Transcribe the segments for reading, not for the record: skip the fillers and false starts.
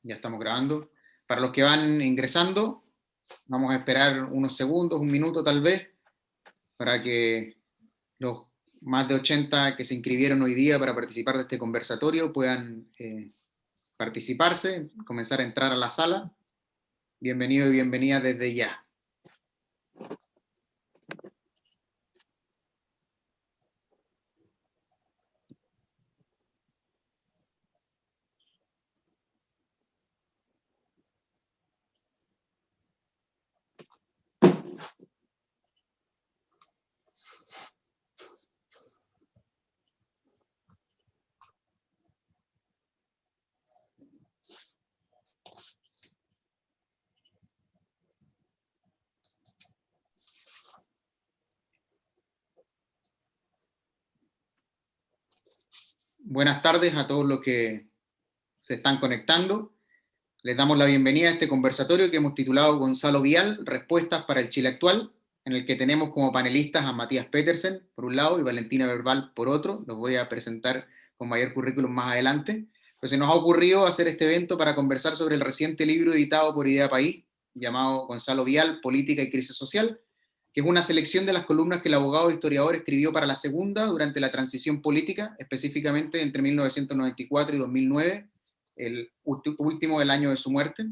Ya estamos grabando. Para los que van ingresando, vamos a esperar unos segundos, un minuto tal vez, para que los más de 80 que se inscribieron hoy día para participar de este conversatorio puedan participarse, comenzar a entrar a la sala. Bienvenido y bienvenida desde ya. Buenas tardes a todos los que se están conectando. Les damos la bienvenida a este conversatorio que hemos titulado Gonzalo Vial, Respuestas para el Chile Actual, en el que tenemos como panelistas a Matías Petersen, por un lado, y Valentina Verbal, por otro. Los voy a presentar con mayor currículum más adelante. Pero se nos ha ocurrido hacer este evento para conversar sobre el reciente libro editado por Idea País, llamado Gonzalo Vial, Política y Crisis Social, que es una selección de las columnas que el abogado e historiador escribió para la segunda durante la transición política, específicamente entre 1994 y 2009, el último del año de su muerte.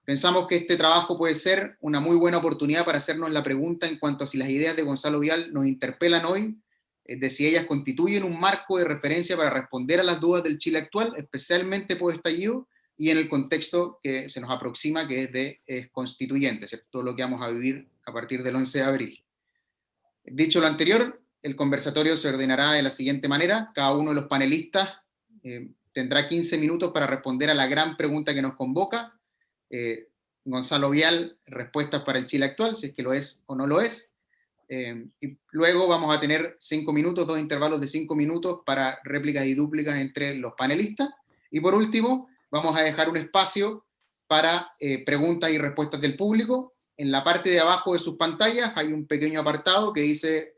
Pensamos que este trabajo puede ser una muy buena oportunidad para hacernos la pregunta en cuanto a si las ideas de Gonzalo Vial nos interpelan hoy, de si ellas constituyen un marco de referencia para responder a las dudas del Chile actual, especialmente por estallido, y en el contexto que se nos aproxima, que es de constituyente, ¿cierto? Todo lo que vamos a vivir a partir del 11 de abril. Dicho lo anterior, el conversatorio se ordenará de la siguiente manera. Cada uno de los panelistas tendrá 15 minutos para responder a la gran pregunta que nos convoca. Gonzalo Vial, respuestas para el Chile actual, si es que lo es o no lo es. Y luego vamos a tener 5 minutos, 2 intervalos de 5 minutos para réplicas y dúplicas entre los panelistas. Y por último, vamos a dejar un espacio para preguntas y respuestas del público. En la parte de abajo de sus pantallas hay un pequeño apartado que dice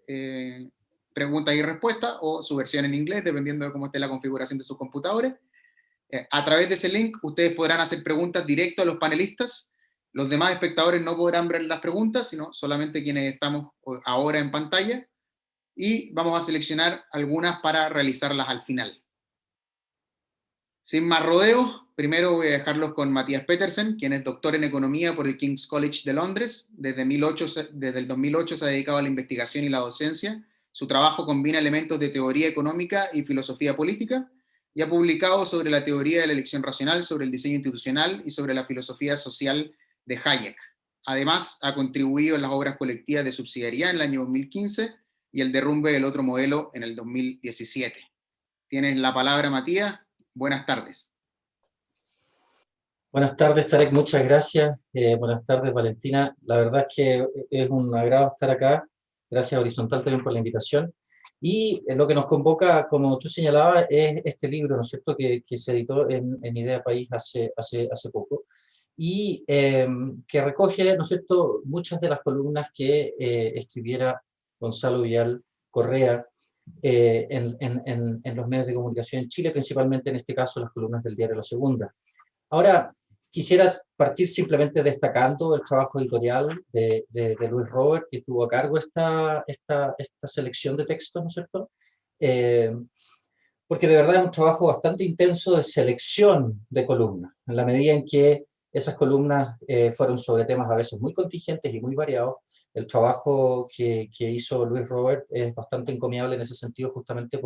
preguntas y respuestas, o su versión en inglés, dependiendo de cómo esté la configuración de sus computadores. A través de ese link ustedes podrán hacer preguntas directo a los panelistas. Los demás espectadores no podrán ver las preguntas, sino solamente quienes estamos ahora en pantalla, y vamos a seleccionar algunas para realizarlas al final. Sin más rodeos, primero voy a dejarlos con Matías Petersen, quien es doctor en Economía por el King's College de Londres. Desde el 2008 se ha dedicado a la investigación y la docencia. Su trabajo combina elementos de teoría económica y filosofía política, y ha publicado sobre la teoría de la elección racional, sobre el diseño institucional y sobre la filosofía social de Hayek. Además, ha contribuido en las obras colectivas de subsidiariedad en el año 2015 y el derrumbe del otro modelo en el 2017. Tienes la palabra, Matías. Buenas tardes. Buenas tardes, Tarek, muchas gracias. Buenas tardes, Valentina. La verdad es que es un agrado estar acá. Gracias, Horizontal, también por la invitación. Y lo que nos convoca, como tú señalabas, es este libro, ¿no es cierto?, que se editó en Idea País hace poco, y que recoge, ¿no es cierto?, muchas de las columnas que escribiera Gonzalo Vial Correa en los medios de comunicación en Chile, principalmente en este caso las columnas del diario La Segunda. Ahora, quisieras partir simplemente destacando el trabajo editorial de Luis Robert, que tuvo a cargo esta selección de textos, ¿no es cierto? Porque de verdad es un trabajo bastante intenso de selección de columnas, en la medida en que esas columnas fueron sobre temas a veces muy contingentes y muy variados. El trabajo que hizo Luis Robert es bastante encomiable en ese sentido, justamente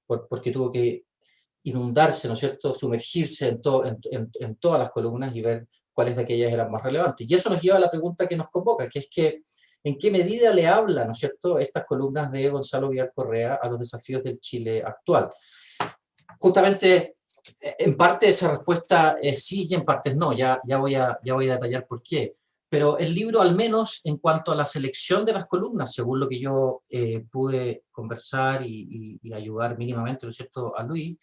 porque tuvo que inundarse, ¿no es cierto?, sumergirse en todas las columnas y ver cuáles de aquellas eran más relevantes. Y eso nos lleva a la pregunta que nos convoca, que es que ¿en qué medida le habla, ¿no es cierto?, estas columnas de Gonzalo Vial Correa a los desafíos del Chile actual? Justamente, en parte esa respuesta es sí y en parte es no, ya voy a detallar por qué. Pero el libro, al menos en cuanto a la selección de las columnas, según lo que yo pude conversar y ayudar mínimamente, ¿no es cierto?, a Luis,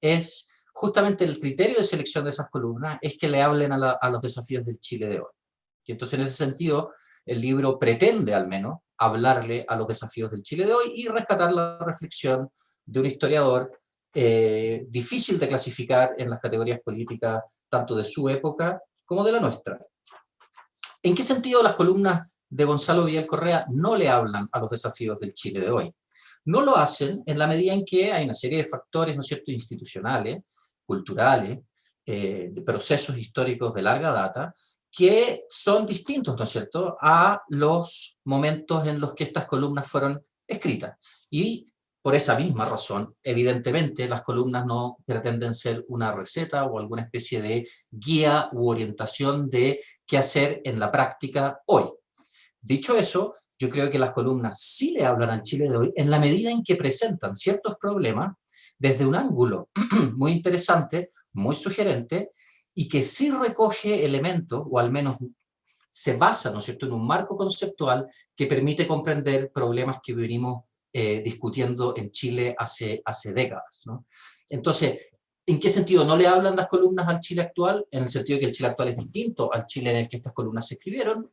es justamente el criterio de selección de esas columnas es que le hablen a los desafíos del Chile de hoy. Y entonces, en ese sentido, el libro pretende, al menos, hablarle a los desafíos del Chile de hoy y rescatar la reflexión de un historiador difícil de clasificar en las categorías políticas tanto de su época como de la nuestra. ¿En qué sentido las columnas de Gonzalo Vial Correa no le hablan a los desafíos del Chile de hoy? No lo hacen en la medida en que hay una serie de factores, ¿no es cierto?, institucionales, culturales, de procesos históricos de larga data, que son distintos, ¿no es cierto?, a los momentos en los que estas columnas fueron escritas. Y por esa misma razón, evidentemente, las columnas no pretenden ser una receta o alguna especie de guía u orientación de qué hacer en la práctica hoy. Dicho eso, yo creo que las columnas sí le hablan al Chile de hoy en la medida en que presentan ciertos problemas desde un ángulo muy interesante, muy sugerente, y que sí recoge elementos, o al menos se basa, ¿no es cierto?, en un marco conceptual que permite comprender problemas que venimos discutiendo en Chile hace décadas, ¿no? Entonces, ¿en qué sentido no le hablan las columnas al Chile actual? En el sentido de que el Chile actual es distinto al Chile en el que estas columnas se escribieron,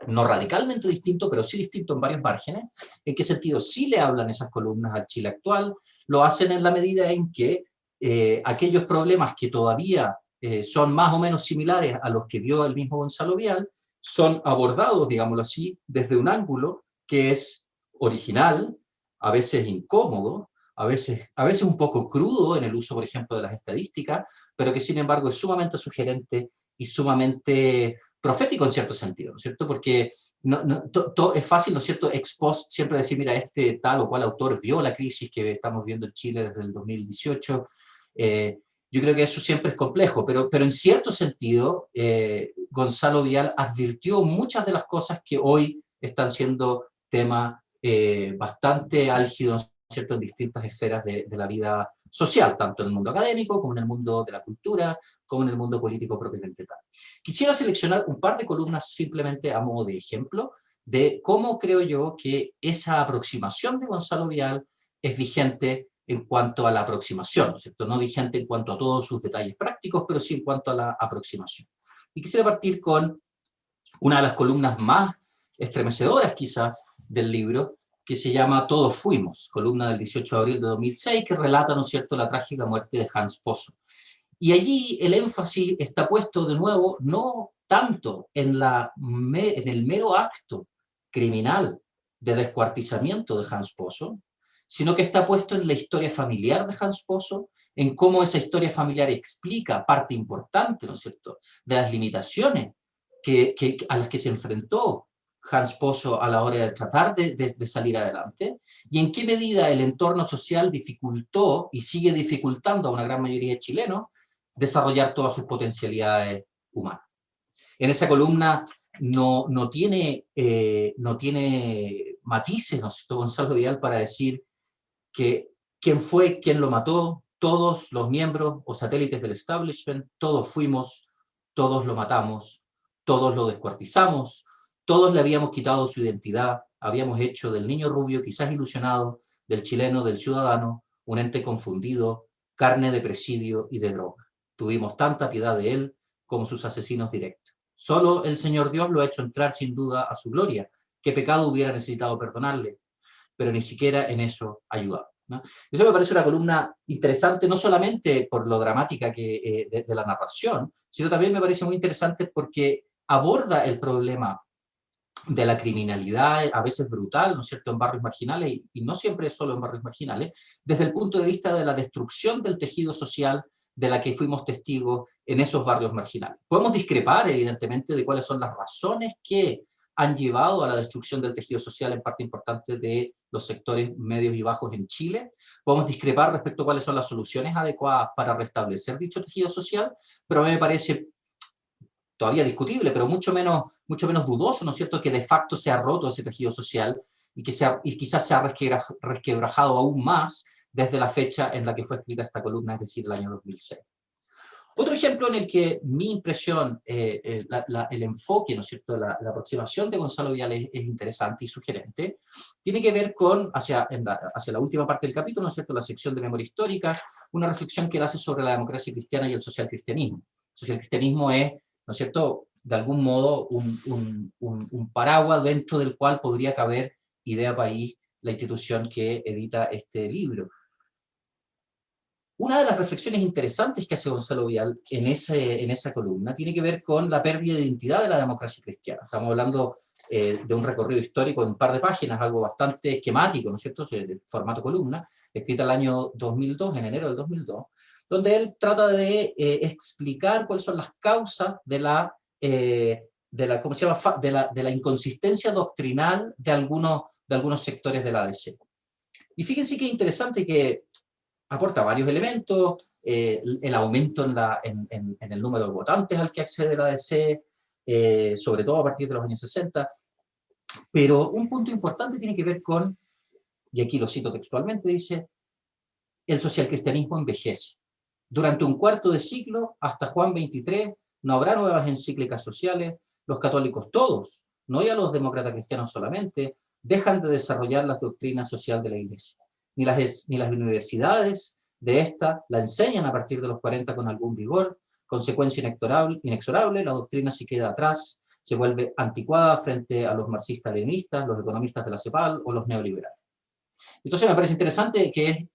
no radicalmente distinto, pero sí distinto en varios márgenes. ¿En qué sentido sí le hablan esas columnas al Chile actual? Lo hacen en la medida en que aquellos problemas que todavía son más o menos similares a los que vio el mismo Gonzalo Vial, son abordados, digámoslo así, desde un ángulo que es original, a veces incómodo, a veces un poco crudo en el uso, por ejemplo, de las estadísticas, pero que sin embargo es sumamente sugerente y sumamente profético en cierto sentido, ¿no es cierto? Porque es fácil, ¿no es cierto?, ex post siempre decir, mira, este tal o cual autor vio la crisis que estamos viendo en Chile desde el 2018. Yo creo que eso siempre es complejo, pero en cierto sentido, Gonzalo Vial advirtió muchas de las cosas que hoy están siendo temas bastante álgidos, ¿no es cierto?, en distintas esferas de la vida social, tanto en el mundo académico, como en el mundo de la cultura, como en el mundo político propiamente tal. Quisiera seleccionar un par de columnas simplemente a modo de ejemplo de cómo creo yo que esa aproximación de Gonzalo Vial es vigente en cuanto a la aproximación, ¿no es cierto? No vigente en cuanto a todos sus detalles prácticos, pero sí en cuanto a la aproximación. Y quisiera partir con una de las columnas más estremecedoras quizás del libro, que se llama Todos Fuimos, columna del 18 de abril de 2006, que relata, ¿no es cierto?, la trágica muerte de Hans Pozo. Y allí el énfasis está puesto de nuevo no tanto en el mero acto criminal de descuartizamiento de Hans Pozo, sino que está puesto en la historia familiar de Hans Pozo, en cómo esa historia familiar explica parte importante, ¿no es cierto?, de las limitaciones a las que se enfrentó Hans Pozo a la hora de tratar de salir adelante, y en qué medida el entorno social dificultó y sigue dificultando a una gran mayoría de chilenos desarrollar todas sus potencialidades humanas. En esa columna no tiene matices, ¿no es cierto?, Gonzalo Vidal, para decir que quién fue, quién lo mató, todos los miembros o satélites del establishment, todos fuimos, todos lo matamos, todos lo descuartizamos, todos le habíamos quitado su identidad, habíamos hecho del niño rubio, quizás ilusionado, del chileno, del ciudadano, un ente confundido, carne de presidio y de droga. Tuvimos tanta piedad de él como sus asesinos directos. Solo el Señor Dios lo ha hecho entrar sin duda a su gloria. ¿Qué pecado hubiera necesitado perdonarle? Pero ni siquiera en eso ayudaba, ¿no? Eso me parece una columna interesante, no solamente por lo dramática de la narración, sino también me parece muy interesante porque aborda el problema de la criminalidad, a veces brutal, ¿no es cierto?, en barrios marginales, y no siempre solo en barrios marginales, desde el punto de vista de la destrucción del tejido social de la que fuimos testigos en esos barrios marginales. Podemos discrepar, evidentemente, de cuáles son las razones que han llevado a la destrucción del tejido social en parte importante de los sectores medios y bajos en Chile. Podemos discrepar respecto a cuáles son las soluciones adecuadas para restablecer dicho tejido social, pero a mí me parece todavía discutible, pero mucho menos dudoso, ¿no es cierto?, que de facto se ha roto ese tejido social y quizás se ha resquebrajado aún más desde la fecha en la que fue escrita esta columna, es decir, el año 2006. Otro ejemplo en el que mi impresión, el enfoque, ¿no es cierto?, la aproximación de Gonzalo Vial es interesante y sugerente, tiene que ver con, hacia la última parte del capítulo, ¿no es cierto?, la sección de memoria histórica, una reflexión que él hace sobre la democracia cristiana y el socialcristianismo. El socialcristianismo es, ¿no es cierto?, de algún modo un paraguas dentro del cual podría caber Idea País, la institución que edita este libro. Una de las reflexiones interesantes que hace Gonzalo Vial en esa columna tiene que ver con la pérdida de identidad de la democracia cristiana. Estamos hablando de un recorrido histórico de un par de páginas, algo bastante esquemático, ¿no es cierto?, el formato columna, escrita el año 2002, en enero del 2002, donde él trata de explicar cuáles son las causas ¿cómo se llama?, de la inconsistencia doctrinal de algunos sectores de la ADC. Y fíjense qué interesante que aporta varios elementos, el aumento en el número de votantes al que accede la ADC, sobre todo a partir de los años 60, pero un punto importante tiene que ver con, y aquí lo cito textualmente, dice, el socialcristianismo envejece. Durante un cuarto de siglo, hasta Juan XXIII, no habrá nuevas encíclicas sociales, los católicos todos, no ya los demócratas cristianos solamente, dejan de desarrollar la doctrina social de la Iglesia. Ni las universidades de esta la enseñan a partir de los 40 con algún vigor, consecuencia inexorable, la doctrina se queda atrás, se vuelve anticuada frente a los marxistas-leninistas, los economistas de la CEPAL o los neoliberales. Entonces me parece interesante que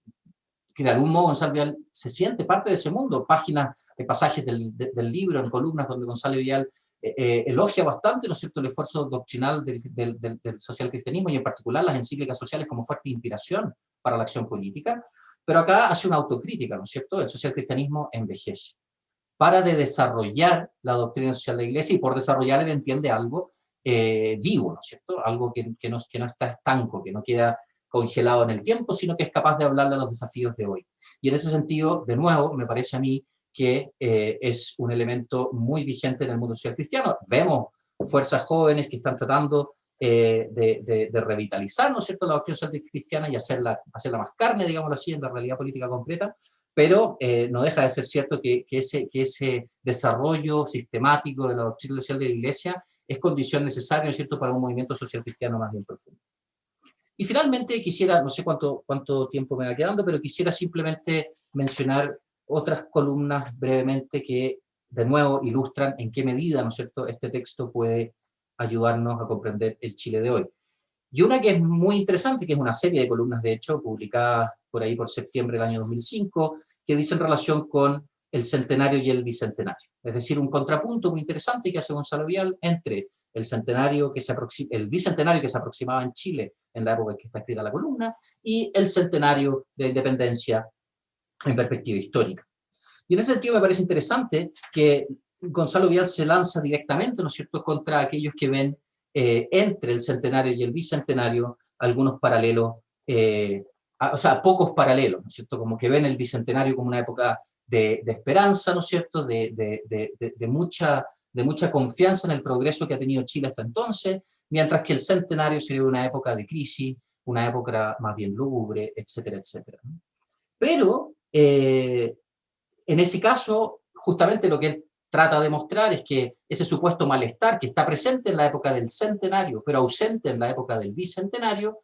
de algún modo Gonzalo Vial se siente parte de ese mundo, páginas, pasajes del libro, en columnas donde Gonzalo Vial elogia bastante, ¿no es cierto?, el esfuerzo doctrinal del socialcristianismo y en particular las encíclicas sociales como fuerte inspiración para la acción política, pero acá hace una autocrítica, ¿no es cierto?, el socialcristianismo envejece. Para de desarrollar la doctrina social de la Iglesia, y por desarrollar él entiende algo vivo, ¿no es cierto?, algo que no está estanco, que no queda congelado en el tiempo, sino que es capaz de hablarle a los desafíos de hoy. Y en ese sentido, de nuevo, me parece a mí que es un elemento muy vigente en el mundo social cristiano. Vemos fuerzas jóvenes que están tratando de revitalizar, ¿no es cierto?, la doctrina social cristiana y hacerla más carne, digámoslo así, en la realidad política concreta, pero no deja de ser cierto que ese desarrollo sistemático de la doctrina social de la Iglesia es condición necesaria, ¿no es cierto?, para un movimiento social cristiano más bien profundo. Y finalmente quisiera, no sé cuánto tiempo me va quedando, pero quisiera simplemente mencionar otras columnas brevemente que, de nuevo, ilustran en qué medida, ¿no es cierto?, este texto puede ayudarnos a comprender el Chile de hoy. Y una que es muy interesante, que es una serie de columnas, de hecho, publicadas por ahí por septiembre del año 2005, que dice en relación con el centenario y el bicentenario. Es decir, un contrapunto muy interesante que hace Gonzalo Vial entre el bicentenario que se aproximaba en Chile en la época en que está escrita la columna, y el centenario de independencia en perspectiva histórica. Y en ese sentido me parece interesante que Gonzalo Vial se lanza directamente, ¿no es cierto?, contra aquellos que ven entre el centenario y el bicentenario algunos paralelos, o sea, pocos paralelos, ¿no es cierto?, como que ven el bicentenario como una época de esperanza, ¿no es cierto?, de mucha confianza en el progreso que ha tenido Chile hasta entonces, mientras que el centenario sería una época de crisis, una época más bien lúgubre, etcétera, etcétera. Pero en ese caso, justamente lo que él trata de mostrar es que ese supuesto malestar que está presente en la época del centenario, pero ausente en la época del bicentenario,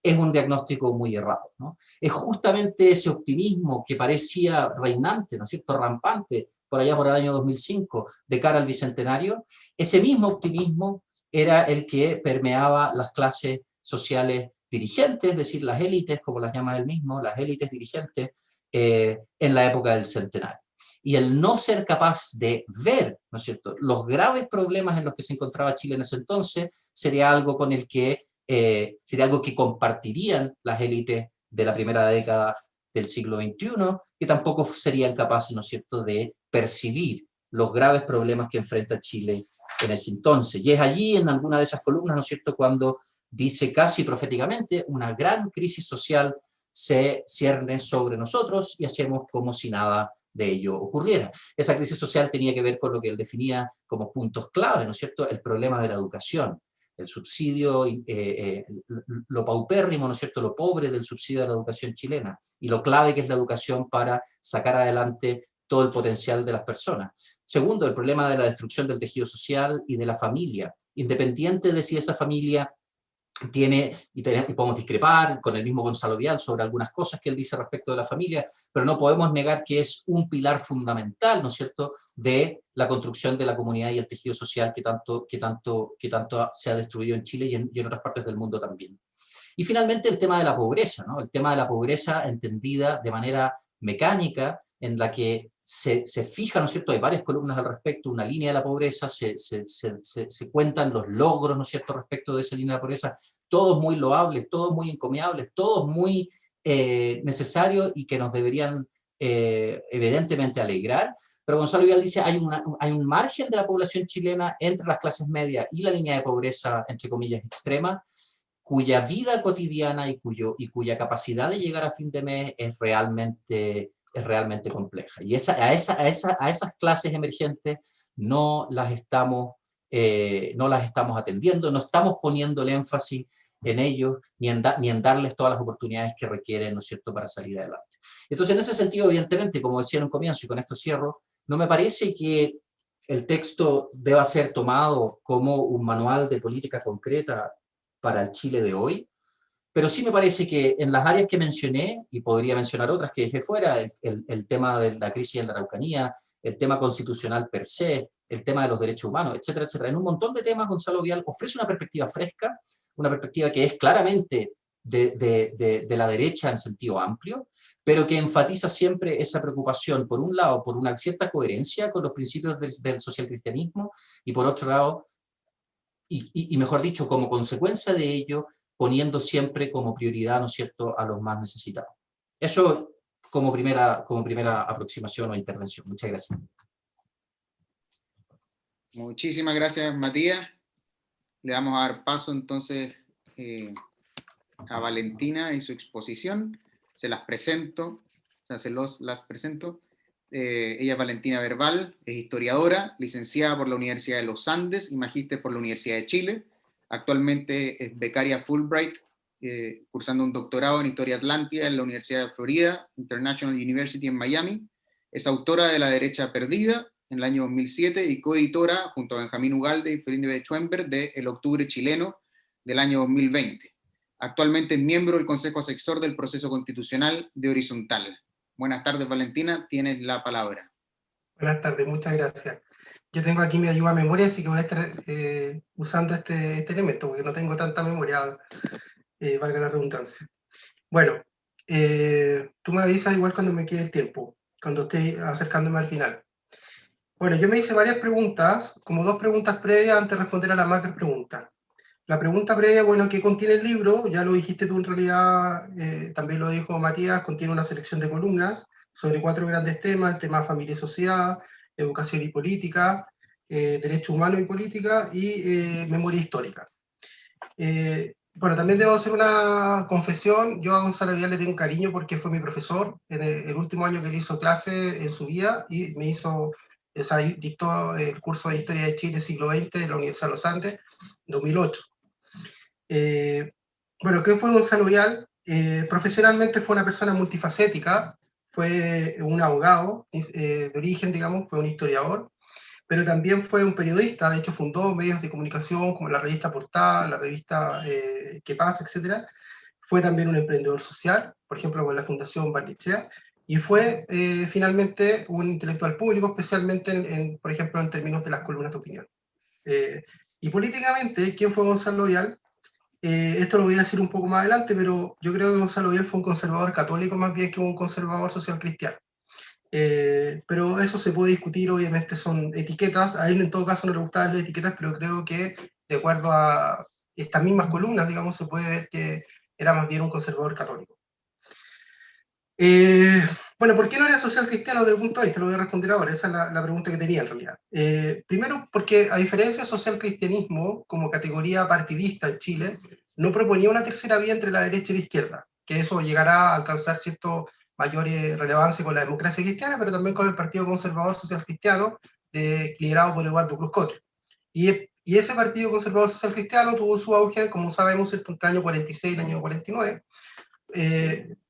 es un diagnóstico muy errado, ¿no? Es justamente ese optimismo que parecía reinante, ¿no es cierto?, rampante, por allá por el año 2005, de cara al bicentenario, ese mismo optimismo era el que permeaba las clases sociales dirigentes, es decir, las élites, como las llama él mismo, las élites dirigentes, en la época del centenario. Y el no ser capaz de ver, ¿no es cierto?, los graves problemas en los que se encontraba Chile en ese entonces, sería algo que compartirían las élites de la primera década del siglo XXI, que tampoco serían capaces, ¿no es cierto?, de percibir los graves problemas que enfrenta Chile en ese entonces. Y es allí, en alguna de esas columnas, ¿no es cierto?, cuando dice casi proféticamente, una gran crisis social se cierne sobre nosotros y hacemos como si nada de ello ocurriera. Esa crisis social tenía que ver con lo que él definía como puntos clave, ¿no es cierto?, el problema de la educación, el subsidio, lo paupérrimo, ¿no es cierto?, lo pobre del subsidio de la educación chilena y lo clave que es la educación para sacar adelante todo el potencial de las personas. Segundo, el problema de la destrucción del tejido social y de la familia, independiente de si esa familia y podemos discrepar con el mismo Gonzalo Vial sobre algunas cosas que él dice respecto de la familia, pero no podemos negar que es un pilar fundamental, ¿no es cierto?, de la construcción de la comunidad y el tejido social que tanto se ha destruido en Chile y en otras partes del mundo también. Y finalmente el tema de la pobreza, ¿no? El tema de la pobreza entendida de manera mecánica, en la que se fija, ¿no es cierto? Hay varias columnas al respecto, una línea de la pobreza, se cuentan los logros, ¿no es cierto?, respecto de esa línea de pobreza, todos muy loables, todos muy encomiables, todos muy necesarios y que nos deberían evidentemente alegrar. Pero Gonzalo Vial dice, hay un margen de la población chilena entre las clases medias y la línea de pobreza, entre comillas, extrema, cuya vida cotidiana y cuya capacidad de llegar a fin de mes es realmente compleja. Y a esas clases emergentes no las estamos atendiendo, no estamos poniendo el énfasis en ellos, ni en darles todas las oportunidades que requieren, ¿no es cierto?, para salir adelante. Entonces, en ese sentido, evidentemente, como decía en un comienzo, y con esto cierro, no me parece que el texto deba ser tomado como un manual de política concreta para el Chile de hoy, pero sí me parece que en las áreas que mencioné, y podría mencionar otras que dejé fuera, el tema de la crisis en la Araucanía, el tema constitucional per se, el tema de los derechos humanos, etcétera, etcétera. En un montón de temas, Gonzalo Vial ofrece una perspectiva fresca, una perspectiva que es claramente de la derecha en sentido amplio, pero que enfatiza siempre esa preocupación, por un lado, por una cierta coherencia con los principios del socialcristianismo, y por otro lado, y mejor dicho, como consecuencia de ello, poniendo siempre como prioridad, ¿no es cierto?, a los más necesitados. Eso como primera aproximación o intervención. Muchas gracias. Muchísimas gracias, Matías. Le vamos a dar paso entonces a Valentina y su exposición. Se las presento, las presento. Ella es Valentina Verbal, es historiadora, licenciada por la Universidad de los Andes y magíster por la Universidad de Chile. Actualmente es becaria Fulbright, cursando un doctorado en Historia Atlántida en la Universidad de Florida, International University en Miami. Es autora de La Derecha Perdida en el año 2007 y coeditora, junto a Benjamín Ugalde y Felipe Schwember, de El Octubre Chileno del año 2020. Actualmente es miembro del Consejo Asesor del Proceso Constitucional de Horizontal. Buenas tardes, Valentina, tienes la palabra. Buenas tardes, muchas gracias. Yo tengo aquí mi ayuda a memoria, así que voy a estar usando este elemento, porque no tengo tanta memoria, valga la redundancia. Bueno, tú me avisas igual cuando me quede el tiempo, cuando esté acercándome al final. Bueno, yo me hice varias preguntas, como 2 preguntas previas antes de responder a la macro pregunta. La pregunta previa, bueno, ¿qué contiene el libro? Ya lo dijiste tú en realidad, también lo dijo Matías, contiene una selección de columnas sobre 4 grandes temas: el tema familia y sociedad, educación y política, derechos humanos y política, y memoria histórica. Bueno, también debo hacer una confesión. Yo a Gonzalo Vial le tengo un cariño porque fue mi profesor en el último año que él hizo clase en su vida, y me hizo, o sea, dictó el curso de Historia de Chile siglo XX en la Universidad de los Andes, 2008. Bueno, ¿qué fue Gonzalo Vial? Profesionalmente fue una persona multifacética, fue un abogado de origen, digamos, fue un historiador, pero también fue un periodista. De hecho fundó medios de comunicación como la revista Portada, la revista ¿Qué pasa?, etc. Fue también un emprendedor social, por ejemplo con la Fundación Barnechea, y fue finalmente un intelectual público, especialmente por ejemplo en términos de las columnas de opinión. Y políticamente, ¿quién fue Gonzalo Vial? Esto lo voy a decir un poco más adelante, pero yo creo que Gonzalo Vial fue un conservador católico más bien que un conservador social cristiano. Pero eso se puede discutir, obviamente son etiquetas. A él en todo caso no le gustaban las etiquetas, pero creo que de acuerdo a estas mismas columnas, digamos, se puede ver que era más bien un conservador católico. Bueno, ¿por qué no era social cristiano desde el punto de vista? Lo voy a responder ahora, esa es la pregunta que tenía en realidad. Primero, porque a diferencia del social cristianismo como categoría partidista en Chile, no proponía una tercera vía entre la derecha y la izquierda, que eso llegará a alcanzar cierto mayor relevancia con la democracia cristiana, pero también con el Partido Conservador Social Cristiano, liderado por Eduardo Cruz Coque. Y ese Partido Conservador Social Cristiano tuvo su auge, como sabemos, entre el año 46 y el año 49,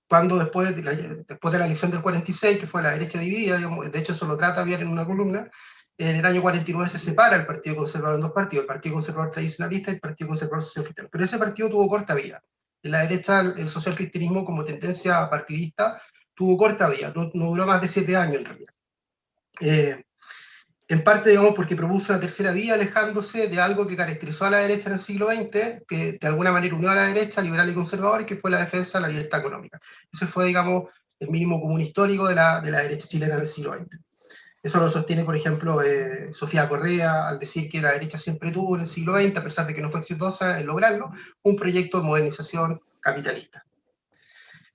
cuando después de la elección del 46, que fue la derecha dividida, digamos, de hecho eso lo trata bien en una columna, en el año 49 se separa el Partido Conservador en 2 partidos, el Partido Conservador Tradicionalista y el Partido Conservador Social Cristiano. Pero ese partido tuvo corta vida. En la derecha, el social cristianismo como tendencia partidista tuvo corta vida, no duró más de 7 años en realidad. en parte, digamos, porque propuso una tercera vía, alejándose de algo que caracterizó a la derecha en el siglo XX, que de alguna manera unió a la derecha, liberal y conservador, que fue la defensa de la libertad económica. Ese fue, digamos, el mínimo común histórico de la derecha chilena en el siglo XX. Eso lo sostiene, por ejemplo, Sofía Correa, al decir que la derecha siempre tuvo en el siglo XX, a pesar de que no fue exitosa en lograrlo, un proyecto de modernización capitalista.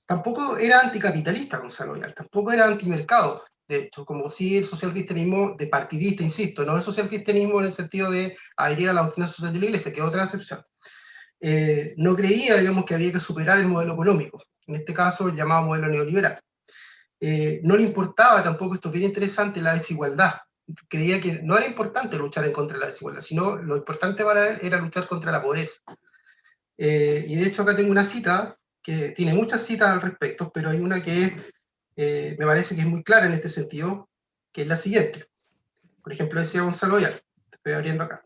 Tampoco era anticapitalista Gonzalo Vial, tampoco era antimercado. De hecho, como si el socialcristianismo de partidista, insisto, no el socialcristianismo en el sentido de adherir a la doctrina social de la Iglesia, que es otra excepción. No creía, digamos, que había que superar el modelo económico, en este caso el llamado modelo neoliberal. No le importaba tampoco, esto es bien interesante, la desigualdad. Creía que no era importante luchar en contra de la desigualdad, sino lo importante para él era luchar contra la pobreza. Y de hecho acá tengo una cita, que tiene muchas citas al respecto, pero hay una que me parece que es muy clara en este sentido, que es la siguiente. Por ejemplo, decía Gonzalo Vial, estoy abriendo acá.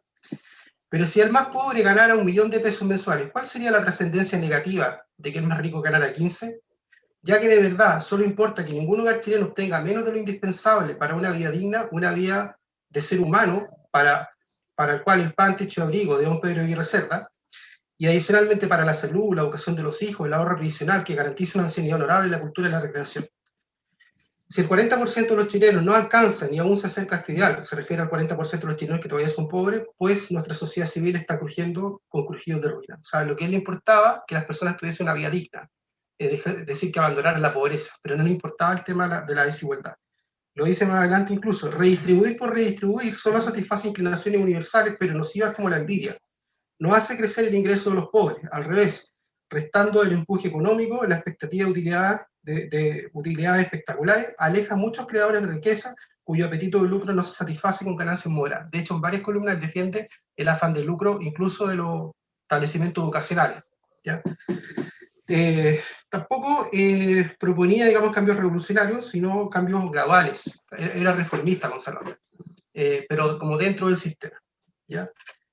Pero si el más pobre ganara 1 millón de pesos mensuales, ¿cuál sería la trascendencia negativa de que el más rico ganara 15? Ya que de verdad solo importa que ningún hogar chileno obtenga menos de lo indispensable para una vida digna, una vida de ser humano, para el cual el pan, techo y abrigo de don Pedro Aguirre Cerda, y adicionalmente para la salud, la educación de los hijos, el ahorro previsional que garantice una ancianidad honorable, la cultura y la recreación. Si el 40% de los chilenos no alcanza ni aún se acerca a este ideal, se refiere al 40% de los chilenos que todavía son pobres, pues nuestra sociedad civil está crujiendo con crujidos de ruina. O sea, lo que a él le importaba, que las personas tuviesen una vida digna, decir que abandonaran la pobreza, pero no le importaba el tema de la desigualdad. Lo dice más adelante incluso, redistribuir por redistribuir solo satisface inclinaciones universales, pero nocivas como la envidia. No hace crecer el ingreso de los pobres, al revés, restando el empuje económico, la expectativa de utilidades espectaculares, aleja a muchos creadores de riqueza cuyo apetito de lucro no se satisface con ganancias moderadas. De hecho, en varias columnas defiende el afán de lucro, incluso de los establecimientos educacionales. ¿Ya? Tampoco proponía, digamos, cambios revolucionarios, sino cambios graduales. Era reformista, Gonzalo, pero como dentro del sistema. ¿Ya?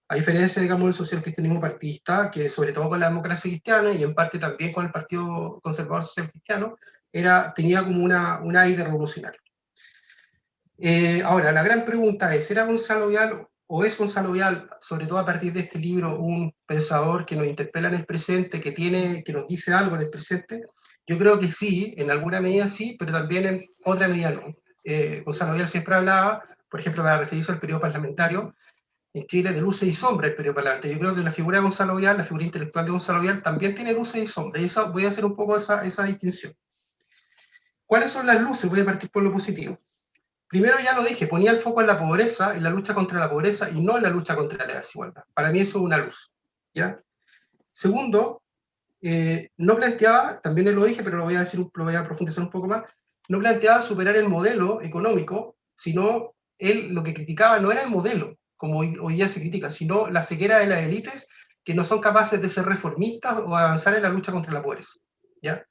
A diferencia, digamos, del socialcristianismo partidista, que sobre todo con la democracia cristiana y en parte también con el Partido Conservador Social Cristiano, tenía como un aire revolucionario. Ahora, la gran pregunta es, ¿era Gonzalo Vial o es Gonzalo Vial, sobre todo a partir de este libro, un pensador que nos interpela en el presente, que nos dice algo en el presente? Yo creo que sí, en alguna medida sí, pero también en otra medida no. Gonzalo Vial siempre hablaba, por ejemplo, para referirse al periodo parlamentario, en Chile de luces y sombras el periodo parlamentario. Yo creo que la figura de Gonzalo Vial, la figura intelectual de Gonzalo Vial, también tiene luces y sombras, y eso, voy a hacer un poco esa distinción. ¿Cuáles son las luces? Voy a partir por lo positivo. Primero, ya lo dije, ponía el foco en la pobreza, en la lucha contra la pobreza y no en la lucha contra la desigualdad. Para mí eso es una luz. ¿Ya? Segundo, no planteaba, también lo dije, pero lo voy a profundizar un poco más, no planteaba superar el modelo económico, sino él lo que criticaba no era el modelo, como hoy día se critica, sino la ceguera de las élites que no son capaces de ser reformistas o avanzar en la lucha contra la pobreza. ¿Ya?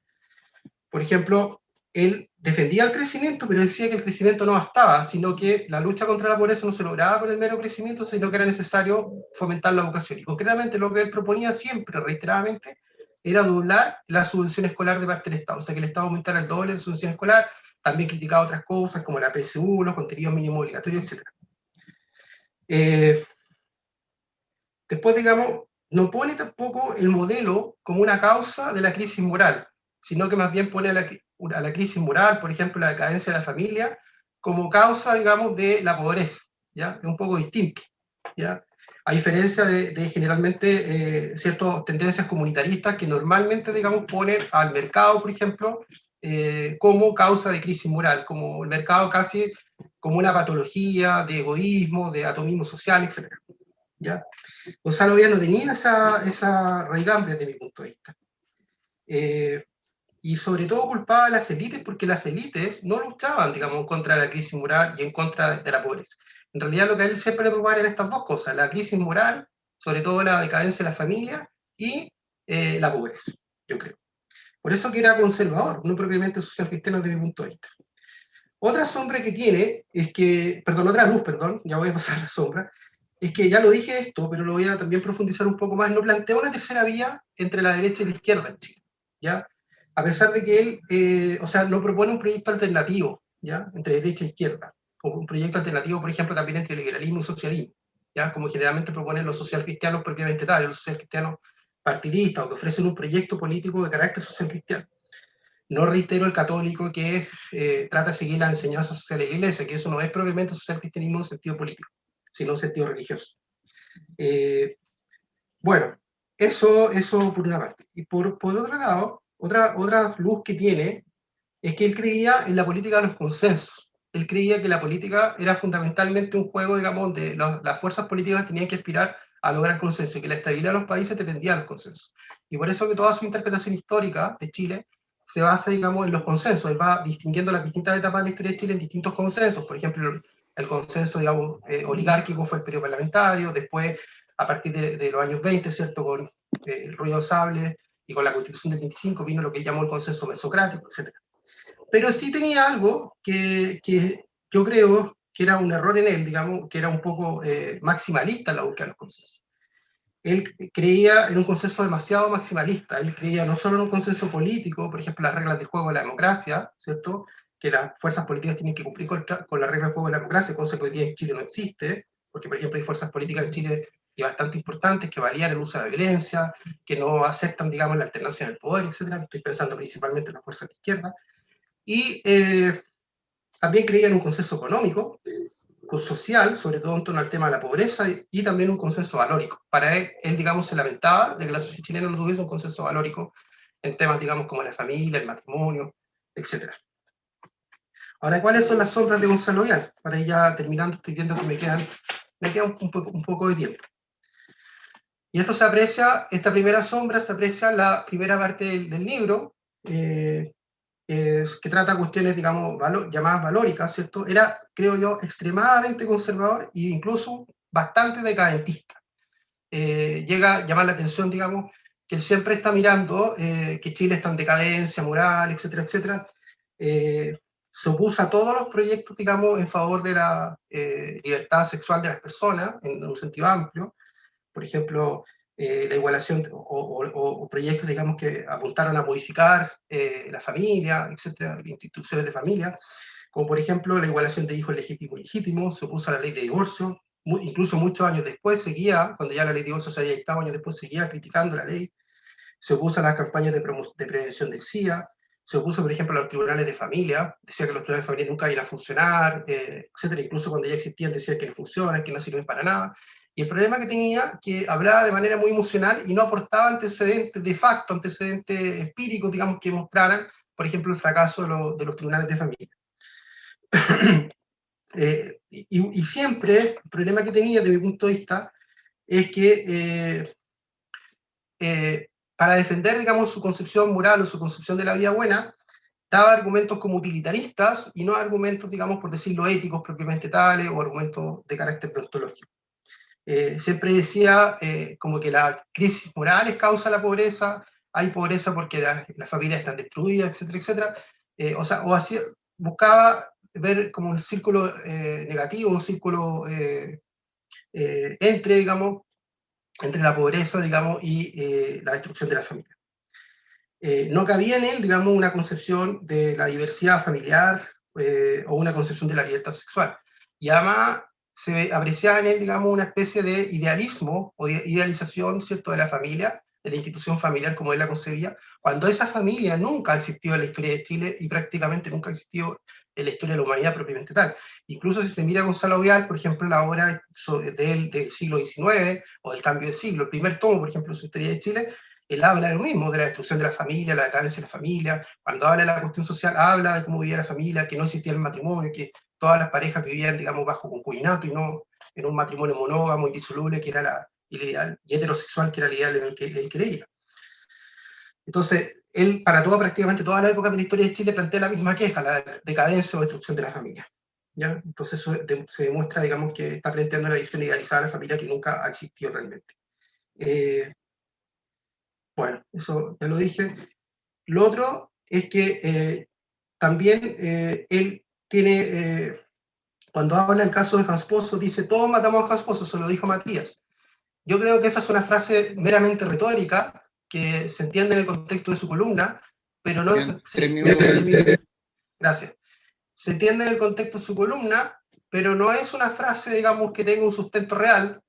Por ejemplo, él defendía el crecimiento, pero decía que el crecimiento no bastaba, sino que la lucha contra la pobreza no se lograba con el mero crecimiento, sino que era necesario fomentar la educación. Y concretamente lo que él proponía siempre, reiteradamente, era doblar la subvención escolar de parte del Estado, o sea, que el Estado aumentara el doble de la subvención escolar. También criticaba otras cosas como la PSU, los contenidos mínimos obligatorios, etc. Después, digamos, no pone tampoco el modelo como una causa de la crisis moral, sino que más bien pone a la crisis moral, por ejemplo, la decadencia de la familia, como causa, digamos, de la pobreza, ¿ya? Es un poco distinto, ¿ya? A diferencia de generalmente ciertas tendencias comunitaristas que normalmente, digamos, ponen al mercado, por ejemplo, como causa de crisis moral, como el mercado casi como una patología de egoísmo, de atomismo social, etc. ¿Ya? Gonzalo Vial no tenía esa raigambre desde mi punto de vista. Y sobre todo culpaba a las élites porque las élites no luchaban, digamos, contra la crisis moral y en contra de la pobreza. En realidad lo que a él siempre le preocupaba eran estas dos cosas, la crisis moral, sobre todo la decadencia de la familia y la pobreza, yo creo. Por eso que era conservador, no propiamente social cristiano desde mi punto de vista. Otra sombra que tiene es que, otra luz, ya voy a pasar a la sombra, es que ya lo dije esto, pero lo voy a también profundizar un poco más, no plantea una tercera vía entre la derecha y la izquierda en Chile, ¿ya? A pesar de que él, no propone un proyecto alternativo, ¿ya? Entre derecha e izquierda. o un proyecto alternativo, por ejemplo, también entre liberalismo y socialismo, ¿ya? Como generalmente proponen los social cristianos propiamente tal, los social cristianos partidistas, o que ofrecen un proyecto político de carácter social cristiano. No reitero el católico que trata de seguir la enseñanza social de la Iglesia, que eso no es propiamente social cristianismo en sentido político, sino en sentido religioso. Bueno, eso por una parte. Y por otro lado, otra luz que tiene es que él creía en la política de los consensos. Él creía que la política era fundamentalmente un juego, digamos, donde las fuerzas políticas tenían que aspirar a lograr consenso, y que la estabilidad de los países dependía del consenso. Y por eso que toda su interpretación histórica de Chile se basa, digamos, en los consensos. Él va distinguiendo las distintas etapas de la historia de Chile en distintos consensos. Por ejemplo, el consenso, digamos, oligárquico fue el periodo parlamentario, después, a partir de los años 20, ¿cierto?, con el ruido de sable y con la Constitución del 25 vino lo que él llamó el consenso mesocrático, etc. Pero sí tenía algo que yo creo que era un error en él, digamos, que era un poco maximalista en la búsqueda de los consensos. Él creía en un consenso demasiado maximalista. Él creía no solo en un consenso político, por ejemplo, las reglas del juego de la democracia, ¿cierto?, que las fuerzas políticas tienen que cumplir con las reglas del juego de la democracia, cosa que hoy día en Chile no existe, porque, por ejemplo, hay fuerzas políticas en Chile y bastante importantes que valían el uso de la violencia, que no aceptan, digamos, la alternancia en el poder, etc. Estoy pensando principalmente en las fuerzas de izquierda. Y también creía en un consenso económico, social, sobre todo en torno al tema de la pobreza, y también un consenso valórico. Para él, digamos, se lamentaba de que la sociedad chilena no tuviese un consenso valórico en temas, digamos, como la familia, el matrimonio, etc. Ahora, ¿cuáles son las sombras de Gonzalo Vial? Para ir ya terminando, estoy viendo que me queda un poco de tiempo. Y esto se aprecia, esta primera sombra se aprecia en la primera parte del libro, que trata cuestiones, digamos, llamadas valóricas, ¿cierto? Era, creo yo, extremadamente conservador e incluso bastante decadentista. Llega a llamar la atención, digamos, que él siempre está mirando que Chile está en decadencia moral, etcétera, etcétera. Se opuso a todos los proyectos, digamos, en favor de la libertad sexual de las personas, en un sentido amplio. Por ejemplo, la igualación o proyectos, digamos, que apuntaron a modificar la familia, etcétera, instituciones de familia, como por ejemplo la igualación de hijos legítimos y ilegítimos. Se opuso a la ley de divorcio, incluso muchos años después seguía, cuando ya la ley de divorcio se había dictado años después, seguía criticando la ley. Se opuso a las campañas de prevención del SIDA, se opuso, por ejemplo, a los tribunales de familia, decía que los tribunales de familia nunca iban a funcionar, etcétera. Incluso cuando ya existían decía que no funcionan, que no sirven para nada. Y el problema que tenía, que hablaba de manera muy emocional y no aportaba antecedentes de facto, antecedentes empíricos, digamos, que mostraran, por ejemplo, el fracaso de los tribunales de familia. Y siempre, el problema que tenía, desde mi punto de vista, es que para defender, digamos, su concepción moral o su concepción de la vida buena, daba argumentos como utilitaristas y no argumentos, digamos, por decirlo, éticos propiamente tales o argumentos de carácter deontológico. Siempre decía como que la crisis moral es causa de la pobreza, hay pobreza porque las familias están destruidas, etcétera, etcétera. O así, buscaba ver como un círculo negativo, un círculo digamos, entre la pobreza, digamos, y la destrucción de la familia. No cabía en él, digamos, una concepción de la diversidad familiar o una concepción de la libertad sexual. Y además se apreciaba en él, digamos, una especie de idealismo o de idealización, ¿cierto?, de la familia, de la institución familiar como él la concebía, cuando esa familia nunca ha existido en la historia de Chile y prácticamente nunca ha existido en la historia de la humanidad propiamente tal. Incluso si se mira a Gonzalo Vial, por ejemplo, la obra del siglo XIX o del cambio de siglo, el primer tomo, por ejemplo, de su historia de Chile, él habla de lo mismo, de la destrucción de la familia, la decadencia de la familia. Cuando habla de la cuestión social, habla de cómo vivía la familia, que no existía el matrimonio, que todas las parejas vivían, digamos, bajo concubinato y no en un matrimonio monógamo, indisoluble, que era el ideal, y heterosexual, que era el ideal en el que él creía. Entonces, él, para prácticamente toda la época de la historia de Chile, plantea la misma queja, la decadencia o destrucción de la familia. ¿Ya? Entonces, eso se demuestra, digamos, que está planteando una visión idealizada de la familia que nunca ha existido realmente. Bueno, eso ya lo dije. Lo otro es que también él tiene, cuando habla del caso de Hans Pozo, dice, todos matamos a Hans Pozo, se lo dijo Matías. Yo creo que esa es una frase meramente retórica, que se entiende en el contexto de su columna, pero no... Bien, 3 minutos. Gracias. Se entiende en el contexto de su columna, pero no es una frase, digamos, que tenga un sustento real.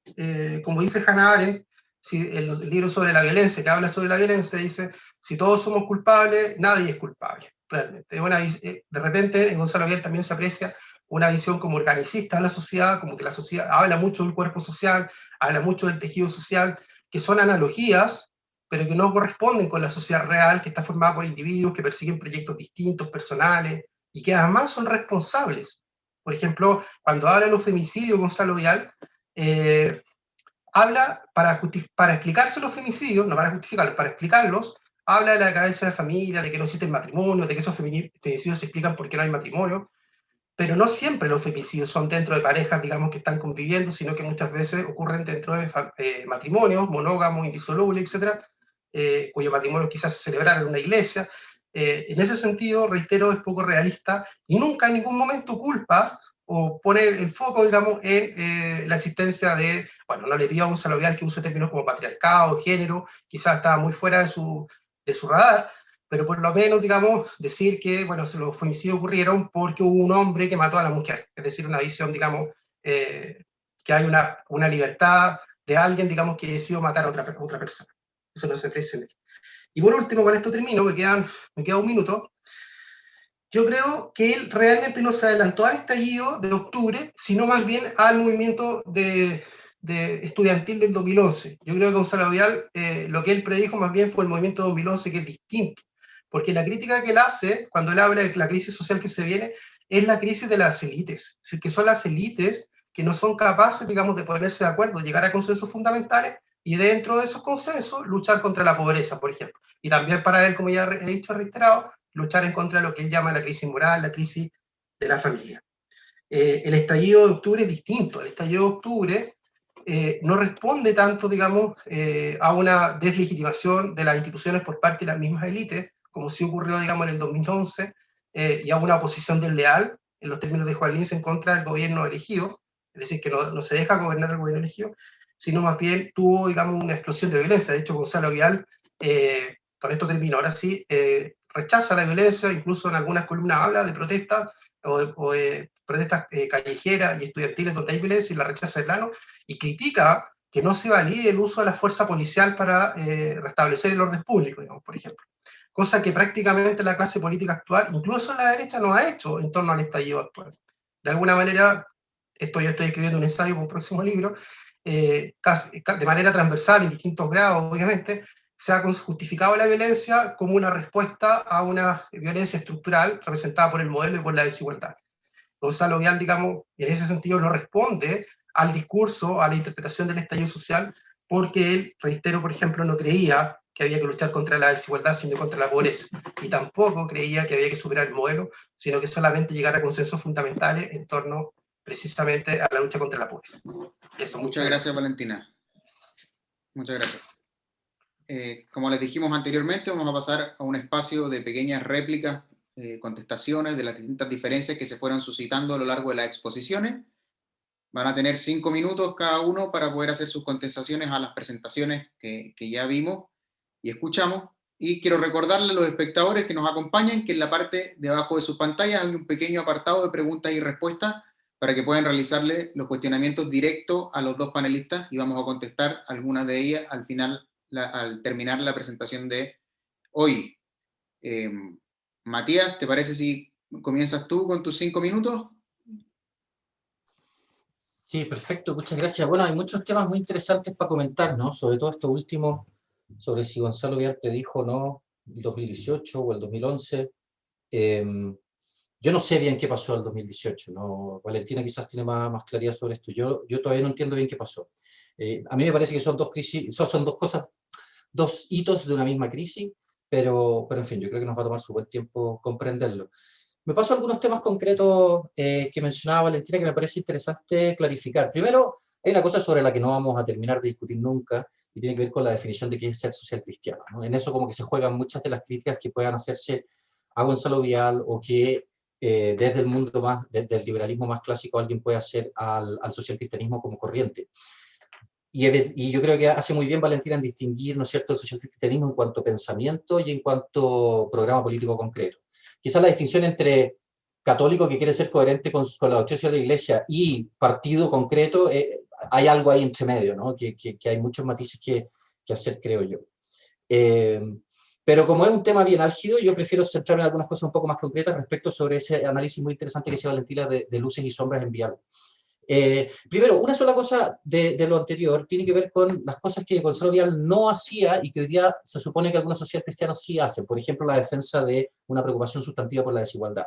Como dice Hannah Arendt, si el libro sobre la violencia, que habla sobre la violencia, dice, si todos somos culpables, nadie es culpable, realmente. De repente en Gonzalo Vial también se aprecia una visión como organicista de la sociedad, como que la sociedad habla mucho del cuerpo social, habla mucho del tejido social, que son analogías, pero que no corresponden con la sociedad real, que está formada por individuos que persiguen proyectos distintos, personales, y que además son responsables. Por ejemplo, cuando habla de los femicidios, Gonzalo Vial, habla, para explicarse los femicidios, no para justificarlos, para explicarlos, habla de la decadencia de la familia, de que no existen matrimonios, de que esos femicidios se explican porque no hay matrimonio, pero no siempre los femicidios son dentro de parejas, digamos, que están conviviendo, sino que muchas veces ocurren dentro de matrimonios, monógamos, indisolubles, etcétera, cuyo matrimonio quizás se celebraron en una iglesia. En ese sentido, reitero, es poco realista y nunca en ningún momento culpa o pone el foco, digamos, en la existencia de, bueno, no le pido a Gonzalo Vial que use términos como patriarcado, género, quizás estaba muy fuera de su radar, pero por lo menos, digamos, decir que, bueno, los femicidios ocurrieron porque hubo un hombre que mató a la mujer, es decir, una visión, digamos, que hay una libertad de alguien, digamos, que decidió matar a otra persona. Eso no se aprecia en él. Y por último, con esto termino, me queda un minuto. Yo creo que él realmente no se adelantó al estallido de octubre, sino más bien al movimiento de estudiantil del 2011. Yo creo que Gonzalo Vial, lo que él predijo más bien fue el movimiento de 2011, que es distinto, porque la crítica que él hace, cuando él habla de la crisis social que se viene, es la crisis de las élites, es decir, que son las élites que no son capaces, digamos, de ponerse de acuerdo, llegar a consensos fundamentales, y dentro de esos consensos luchar contra la pobreza, por ejemplo. Y también para él, como ya he dicho, reiterado, luchar en contra de lo que él llama la crisis moral, la crisis de la familia. El estallido de octubre es distinto. El estallido de octubre no responde tanto, digamos, a una deslegitimación de las instituciones por parte de las mismas élites, como sí ocurrió, digamos, en el 2011, y a una oposición desleal, en los términos de Juan Lins, en contra del gobierno elegido, es decir, que no se deja gobernar el gobierno elegido, sino más bien tuvo, digamos, una explosión de violencia. De hecho, Gonzalo Vial, con esto termino, ahora sí, rechaza la violencia, incluso en algunas columnas habla de protestas o protestas callejeras y estudiantiles donde hay violencia y la rechaza de plano, y critica que no se valide el uso de la fuerza policial para restablecer el orden público, digamos, por ejemplo. Cosa que prácticamente la clase política actual, incluso la derecha, no ha hecho en torno al estallido actual. De alguna manera, yo estoy escribiendo un ensayo para un próximo libro, de manera transversal, en distintos grados, obviamente, se ha justificado la violencia como una respuesta a una violencia estructural representada por el modelo y por la desigualdad. Gonzalo Vial, digamos, en ese sentido no responde al discurso, a la interpretación del estallido social, porque él, reitero, por ejemplo, no creía que había que luchar contra la desigualdad, sino contra la pobreza, y tampoco creía que había que superar el modelo, sino que solamente llegar a consensos fundamentales en torno precisamente a la lucha contra la pobreza. Eso, muchas gracias, Valentina. Muchas gracias. Como les dijimos anteriormente, vamos a pasar a un espacio de pequeñas réplicas, contestaciones de las distintas diferencias que se fueron suscitando a lo largo de las exposiciones. Van a tener 5 minutos cada uno para poder hacer sus contestaciones a las presentaciones que ya vimos y escuchamos. Y quiero recordarle a los espectadores que nos acompañan que en la parte de abajo de sus pantallas hay un pequeño apartado de preguntas y respuestas para que puedan realizarle los cuestionamientos directos a los dos panelistas y vamos a contestar algunas de ellas al final, al terminar la presentación de hoy. Matías, ¿te parece si comienzas tú con tus 5 minutos? Sí, perfecto, muchas gracias. Bueno, hay muchos temas muy interesantes para comentar, ¿no? Sobre todo esto último, sobre si Gonzalo Vial predijo o no el 2018 o el 2011. Yo no sé bien qué pasó el 2018, ¿no? Valentina quizás tiene más claridad sobre esto. Yo todavía no entiendo bien qué pasó. A mí me parece que son dos crisis, son dos cosas, dos hitos de una misma crisis, pero en fin, yo creo que nos va a tomar su buen tiempo comprenderlo. Me paso a algunos temas concretos que mencionaba Valentina que me parece interesante clarificar. Primero, hay una cosa sobre la que no vamos a terminar de discutir nunca y tiene que ver con la definición de qué es ser social cristiano, ¿no? En eso como que se juegan muchas de las críticas que puedan hacerse a Gonzalo Vial o que desde el mundo más, desde el liberalismo más clásico alguien puede hacer al social cristianismo como corriente. Y yo creo que hace muy bien Valentina en distinguir, ¿no es cierto?, el social cristianismo en cuanto a pensamiento y en cuanto a programa político concreto. Quizás la distinción entre católico que quiere ser coherente con la doctrina de la Iglesia y partido concreto, hay algo ahí entre medio, ¿no? Que hay muchos matices que hacer, creo yo. Pero como es un tema bien álgido, yo prefiero centrarme en algunas cosas un poco más concretas respecto sobre ese análisis muy interesante que hacía Valentina de luces y sombras en Vial. Primero, una sola cosa de lo anterior tiene que ver con las cosas que Gonzalo Vial no hacía y que hoy día se supone que algunos socialcristianos sí hacen. Por ejemplo, la defensa de una preocupación sustantiva por la desigualdad.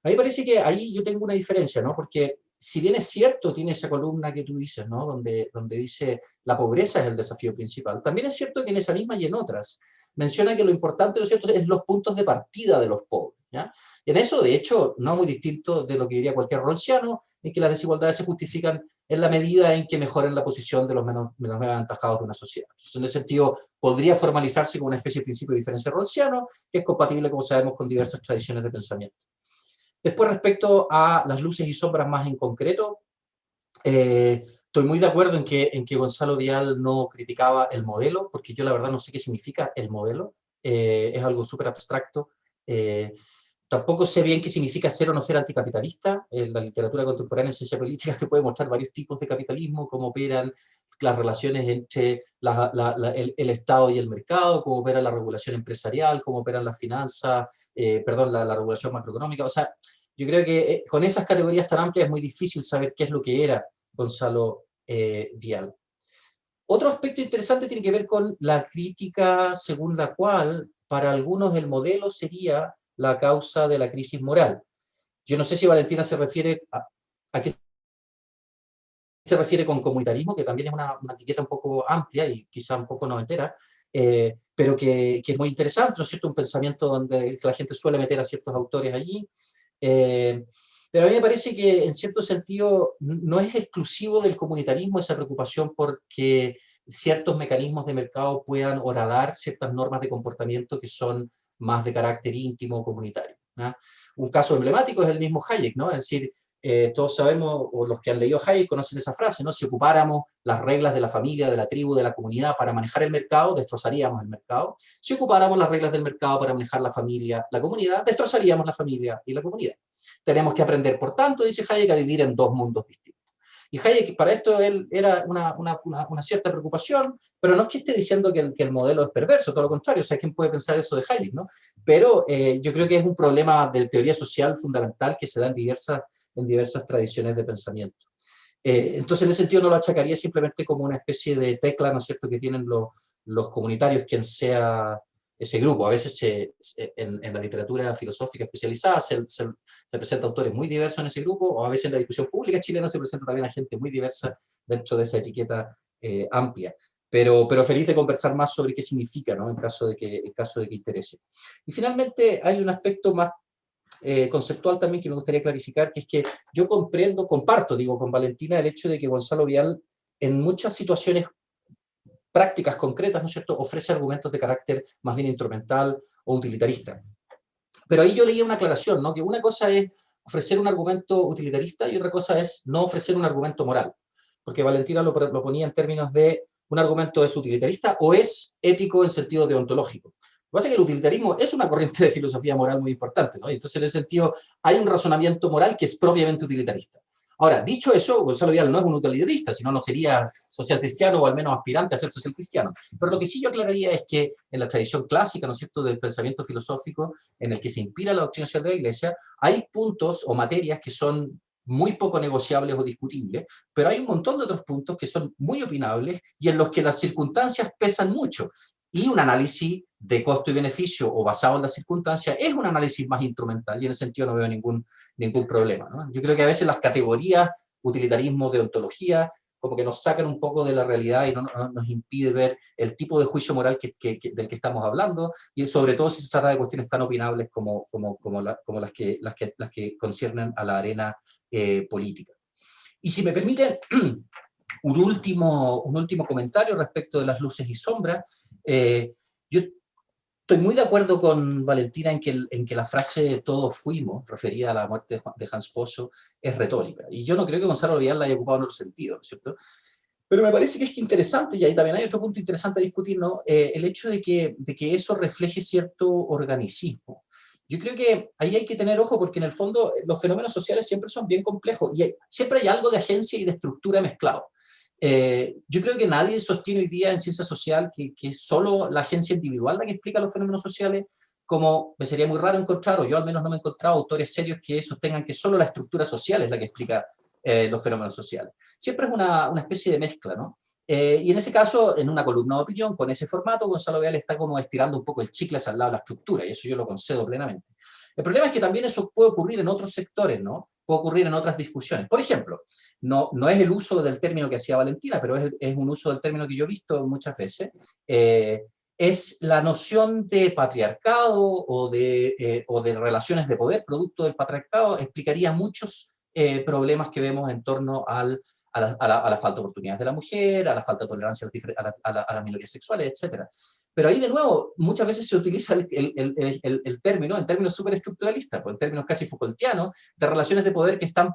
A mí me parece que ahí yo tengo una diferencia, ¿no? Porque si bien es cierto, tiene esa columna que tú dices, ¿no? Donde dice la pobreza es el desafío principal. También es cierto que en esa misma y en otras menciona que lo importante, ¿no es cierto?, es los puntos de partida de los pobres, ¿ya? Y en eso, de hecho, no muy distinto de lo que diría cualquier rawlsiano, es que las desigualdades se justifican en la medida en que mejoren la posición de los menos aventajados de una sociedad. Entonces, en ese sentido, podría formalizarse como una especie de principio de diferencia rawlsiano, que es compatible, como sabemos, con diversas tradiciones de pensamiento. Después, respecto a las luces y sombras más en concreto, estoy muy de acuerdo en que Gonzalo Vial no criticaba el modelo, porque yo la verdad no sé qué significa el modelo, es algo súper abstracto. Tampoco sé bien qué significa ser o no ser anticapitalista. En la literatura contemporánea en ciencia política se puede mostrar varios tipos de capitalismo, cómo operan las relaciones entre el Estado y el mercado, cómo opera la regulación empresarial, cómo operan las finanzas, la regulación macroeconómica. O sea, yo creo que con esas categorías tan amplias es muy difícil saber qué es lo que era Gonzalo Vial. Otro aspecto interesante tiene que ver con la crítica según la cual para algunos el modelo sería la causa de la crisis moral. Yo no sé si Valentina se refiere a qué se refiere con comunitarismo, que también es una etiqueta un poco amplia y quizá un poco noventera, pero que es muy interesante, ¿no es cierto? Un pensamiento donde la gente suele meter a ciertos autores allí. Pero a mí me parece que en cierto sentido no es exclusivo del comunitarismo esa preocupación porque ciertos mecanismos de mercado puedan horadar ciertas normas de comportamiento que son más de carácter íntimo o comunitario, ¿no? Un caso emblemático es el mismo Hayek, ¿no? Es decir, todos sabemos, o los que han leído Hayek conocen esa frase, ¿no? Si ocupáramos las reglas de la familia, de la tribu, de la comunidad para manejar el mercado, destrozaríamos el mercado. Si ocupáramos las reglas del mercado para manejar la familia, la comunidad, destrozaríamos la familia y la comunidad. Tenemos que aprender, por tanto, dice Hayek, a vivir en dos mundos distintos. Y Hayek, para esto, él era una cierta preocupación, pero no es que esté diciendo que el modelo es perverso, todo lo contrario, o sea, ¿quién puede pensar eso de Hayek, no? Pero yo creo que es un problema de teoría social fundamental que se da en diversas tradiciones de pensamiento. Entonces, en ese sentido, no lo achacaría simplemente como una especie de tecla, ¿no es cierto?, que tienen los comunitarios, quien sea ese grupo. A veces en la literatura filosófica especializada se presenta autores muy diversos en ese grupo, o a veces en la discusión pública chilena se presenta también a gente muy diversa dentro de esa etiqueta amplia. Pero feliz de conversar más sobre qué significa, ¿no?, en caso de que interese. Y finalmente hay un aspecto más conceptual también que me gustaría clarificar, que es que yo comparto con Valentina el hecho de que Gonzalo Vial en muchas situaciones prácticas concretas, ¿no es cierto?, ofrece argumentos de carácter más bien instrumental o utilitarista. Pero ahí yo leía una aclaración, ¿no?, que una cosa es ofrecer un argumento utilitarista y otra cosa es no ofrecer un argumento moral, porque Valentina lo ponía en términos de un argumento es utilitarista o es ético en sentido deontológico. Lo que pasa es que el utilitarismo es una corriente de filosofía moral muy importante, ¿no? Entonces, en ese sentido, hay un razonamiento moral que es propiamente utilitarista. Ahora, dicho eso, Gonzalo Vial no es un utilitarista, sino no sería social cristiano o al menos aspirante a ser social cristiano. Pero lo que sí yo aclararía es que en la tradición clásica, ¿no es cierto?, del pensamiento filosófico en el que se inspira la doctrina social de la Iglesia, hay puntos o materias que son muy poco negociables o discutibles, pero hay un montón de otros puntos que son muy opinables y en los que las circunstancias pesan mucho. Y un análisis de costo y beneficio o basado en las circunstancias es un análisis más instrumental y en ese sentido no veo ningún problema, ¿no? Yo creo que a veces las categorías utilitarismo, deontología, como que nos sacan un poco de la realidad y no nos impide ver el tipo de juicio moral del que estamos hablando, y sobre todo si se trata de cuestiones tan opinables como las que conciernen a la arena política. Y si me permiten, un último comentario respecto de las luces y sombras. Yo estoy muy de acuerdo con Valentina en que la frase todos fuimos, referida a la muerte de Hans Pozo, es retórica. Y yo no creo que Gonzalo Vial la haya ocupado en otro sentido, ¿no es cierto? Pero me parece que es interesante, y ahí también hay otro punto interesante a discutir, ¿no? El hecho de que eso refleje cierto organicismo. Yo creo que ahí hay que tener ojo porque en el fondo los fenómenos sociales siempre son bien complejos y siempre hay algo de agencia y de estructura mezclado. Yo creo que nadie sostiene hoy día en ciencia social que es solo la agencia individual la que explica los fenómenos sociales, como me sería muy raro encontrar, o yo al menos no me he encontrado autores serios que sostengan que solo la estructura social es la que explica los fenómenos sociales. Siempre es una especie de mezcla, ¿no? Y en ese caso, en una columna de opinión, con ese formato, Gonzalo Vial está como estirando un poco el chicle hacia el lado de la estructura, y eso yo lo concedo plenamente. El problema es que también eso puede ocurrir en otros sectores, ¿no? Puede ocurrir en otras discusiones. Por ejemplo, no es el uso del término que hacía Valentina, pero es un uso del término que yo he visto muchas veces, es la noción de patriarcado o de relaciones de poder producto del patriarcado, explicaría muchos problemas que vemos en torno a la falta de oportunidades de la mujer, a la falta de tolerancia a las minorías sexuales, etc. Pero ahí de nuevo, muchas veces se utiliza el término en términos súper estructuralistas, pues en términos casi Foucaultianos, de relaciones de poder que están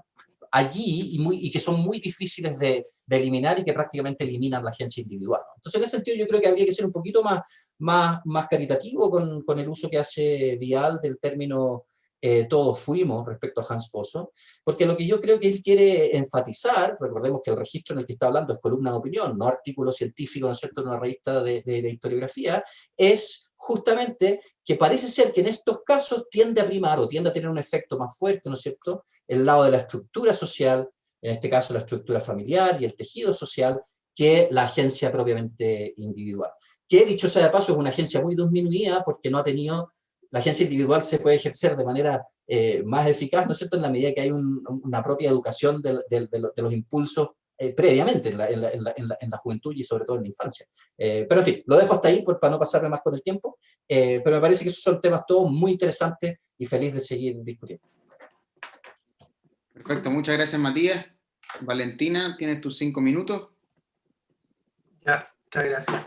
allí y que son muy difíciles de eliminar y que prácticamente eliminan la agencia individual. Entonces, en ese sentido, yo creo que habría que ser un poquito más caritativo con el uso que hace Vial del término todos fuimos respecto a Hans Pozo, porque lo que yo creo que él quiere enfatizar, recordemos que el registro en el que está hablando es columna de opinión, no artículo científico, ¿no es cierto?, en una revista de historiografía, es justamente que parece ser que en estos casos tiende a primar o tiende a tener un efecto más fuerte, ¿no es cierto?, el lado de la estructura social, en este caso la estructura familiar y el tejido social, que la agencia propiamente individual. Que, dicho sea de paso, es una agencia muy disminuida porque no ha tenido, la agencia individual se puede ejercer de manera más eficaz, ¿no es cierto?, en la medida que hay una propia educación de los impulsos previamente en la juventud y sobre todo en la infancia. Pero en fin, lo dejo hasta ahí para no pasarme más con el tiempo, pero me parece que esos son temas todos muy interesantes y feliz de seguir discutiendo. Perfecto, muchas gracias, Matías. Valentina, tienes tus 5 minutos. Ya, muchas gracias.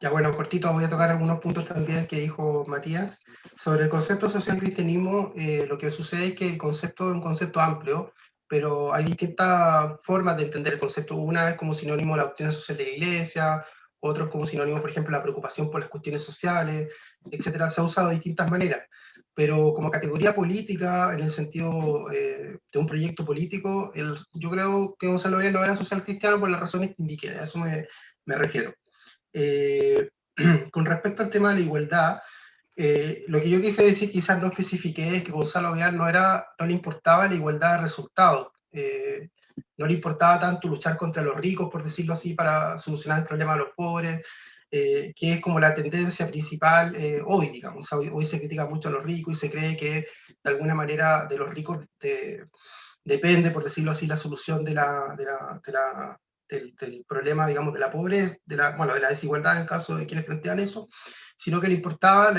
Ya bueno, cortito, voy a tocar algunos puntos también que dijo Matías. Sobre el concepto social cristianismo, lo que sucede es que el concepto es un concepto amplio, pero hay distintas formas de entender el concepto. Una es como sinónimo de la doctrina social de la Iglesia, otro es como sinónimo, por ejemplo, la preocupación por las cuestiones sociales, etcétera. Se ha usado de distintas maneras, pero como categoría política, en el sentido de un proyecto político, yo creo que Gonzalo Vial no era social cristiano por las razones que indiqué, a eso me refiero. Con respecto al tema de la igualdad, lo que yo quise decir, quizás no especifiqué, es que Gonzalo Vial no le importaba la igualdad de resultados, no le importaba tanto luchar contra los ricos, por decirlo así, para solucionar el problema de los pobres, que es como la tendencia principal hoy, digamos. Hoy se critica mucho a los ricos y se cree que de alguna manera de los ricos depende, por decirlo así, la solución del problema, digamos, de la pobreza, de la desigualdad en el caso de quienes plantean eso, sino que le importaba,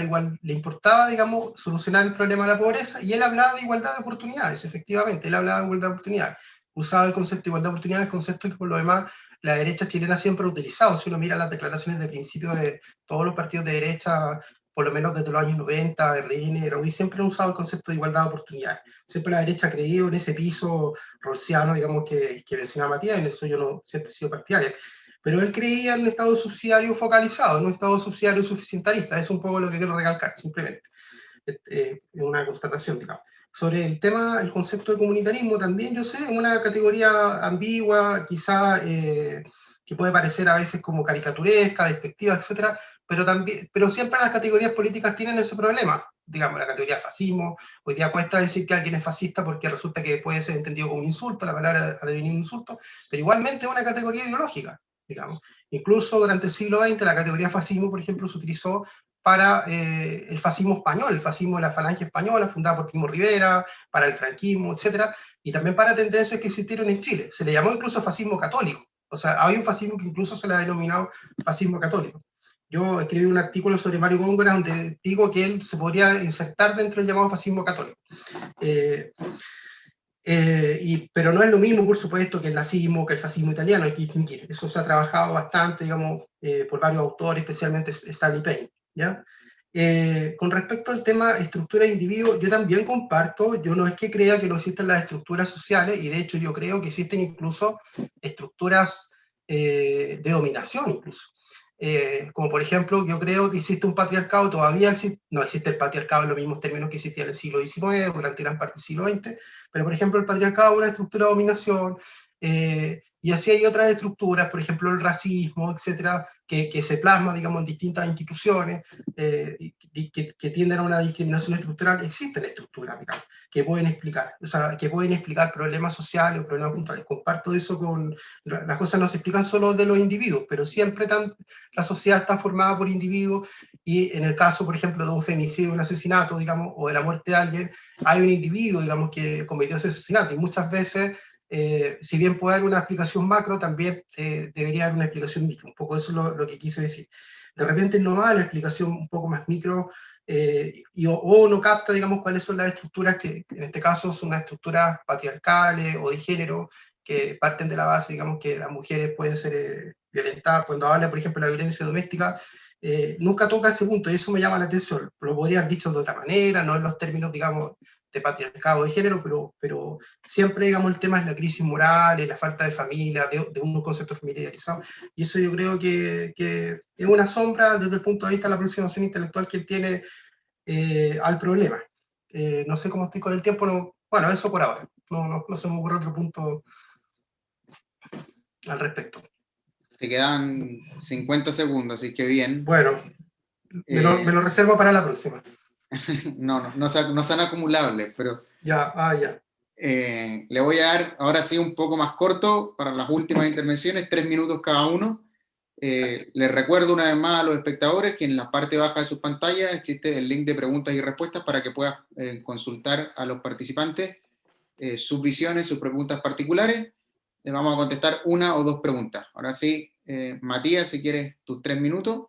digamos, solucionar el problema de la pobreza, y él hablaba de igualdad de oportunidades, efectivamente, él hablaba de igualdad de oportunidades, usaba el concepto de igualdad de oportunidades, concepto que por lo demás la derecha chilena siempre ha utilizado. Si uno mira las declaraciones de principio de todos los partidos de derecha, por lo menos desde los años 90, RN, Heroí, siempre han usado el concepto de igualdad de oportunidades. Siempre la derecha ha creído en ese piso rolsiano, digamos, que mencionaba Matías, en eso yo no siempre he sido partidario. Pero él creía en un Estado subsidiario focalizado, en un Estado subsidiario suficientalista. Es un poco lo que quiero recalcar, simplemente. Es una constatación, digamos. Sobre el tema, el concepto de comunitarismo también, yo sé, es una categoría ambigua, quizá que puede parecer a veces como caricaturesca, despectiva, etcétera, pero siempre las categorías políticas tienen ese problema. Digamos, la categoría fascismo, hoy día cuesta decir que alguien es fascista porque resulta que puede ser entendido como un insulto, la palabra ha devenido un insulto, pero igualmente es una categoría ideológica, digamos. Incluso durante el siglo XX la categoría fascismo, por ejemplo, se utilizó para el fascismo español, el fascismo de la Falange Española, fundada por Primo Rivera, para el franquismo, etc., y también para tendencias que existieron en Chile. Se le llamó incluso fascismo católico. O sea, hay un fascismo que incluso se le ha denominado fascismo católico. Yo escribí un artículo sobre Mario Góngora donde digo que él se podría insertar dentro del llamado fascismo católico. Pero no es lo mismo, por supuesto, que el nazismo, que el fascismo italiano, hay que distinguir. Eso se ha trabajado bastante, digamos, por varios autores, especialmente Stanley Payne, ¿ya? Con respecto al tema estructura de individuo, yo también comparto, yo no es que crea que no existen las estructuras sociales, y de hecho yo creo que existen incluso estructuras de dominación, incluso. como por ejemplo, yo creo que existe un patriarcado, todavía no existe el patriarcado en los mismos términos que existía en el siglo XIX, durante gran parte del siglo XX, pero por ejemplo el patriarcado es una estructura de dominación, y así hay otras estructuras, por ejemplo el racismo, etcétera, que se plasma, digamos, en distintas instituciones, que tienden a una discriminación estructural. Existen estructuras, digamos, que pueden explicar, o sea, que pueden explicar problemas sociales o problemas puntuales. Comparto eso con, las cosas no se explican solo de los individuos, pero siempre la sociedad está formada por individuos, y en el caso, por ejemplo, de un femicidio, un asesinato, digamos, o de la muerte de alguien, hay un individuo, digamos, que cometió ese asesinato, y muchas veces, si bien puede haber una explicación macro, también debería haber una explicación micro. Un poco eso es lo que quise decir. De repente no da la explicación un poco más micro, o no capta, digamos, cuáles son las estructuras que en este caso son unas estructuras patriarcales o de género, que parten de la base, digamos, que las mujeres pueden ser violentadas. Cuando habla, por ejemplo, de la violencia doméstica, nunca toca ese punto, y eso me llama la atención. Lo podría haber dicho de otra manera, no en los términos, digamos, de patriarcado de género, pero siempre, digamos, el tema es la crisis moral, la falta de familia, de unos conceptos familiarizados, y eso yo creo que es una sombra desde el punto de vista de la aproximación intelectual que él tiene al problema. No sé cómo estoy con el tiempo, bueno, eso por ahora, no se me ocurre otro punto al respecto. Te quedan 50 segundos, así que bien. Bueno, me lo reservo para la próxima. No son acumulables, pero Ya, ya. le voy a dar ahora sí un poco más corto para las últimas intervenciones, 3 minutos cada uno. Les recuerdo una vez más a los espectadores que en la parte baja de sus pantallas existe el link de preguntas y respuestas para que puedan consultar a los participantes sus visiones, sus preguntas particulares. Les vamos a contestar una o dos preguntas. Ahora sí, Matías, si quieres tus 3 minutos.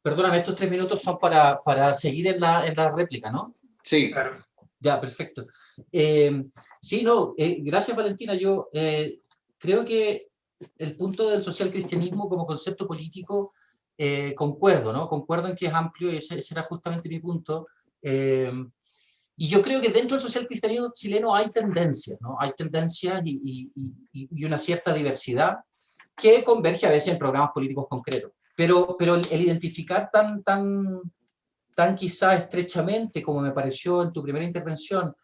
Perdóname, estos 3 minutos son para seguir en la réplica, ¿no? Sí. Claro. Ya, perfecto. Sí, no, gracias Valentina. Yo creo que el punto del socialcristianismo como concepto político, concuerdo, ¿no? Concuerdo en que es amplio, y ese era justamente mi punto. Y yo creo que dentro del socialcristianismo chileno hay tendencias, ¿no? Hay tendencias y una cierta diversidad que converge a veces en programas políticos concretos. Pero el identificar tan quizá estrechamente, como me pareció en tu primera intervención,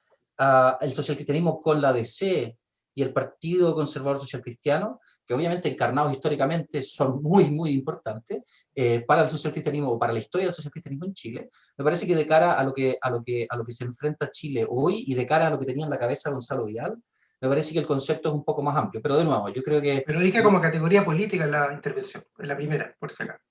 el socialcristianismo con la DC y el Partido Conservador Social Cristiano, que obviamente encarnados históricamente son muy importantes para el socialcristianismo o para la historia del socialcristianismo en Chile, me parece que de cara a lo que se enfrenta Chile hoy y de cara a lo que tenía en la cabeza Gonzalo Vidal, me parece que el concepto es un poco más amplio. Pero de nuevo, yo creo que... Pero dije como categoría política en la intervención, en la primera, por si acaso.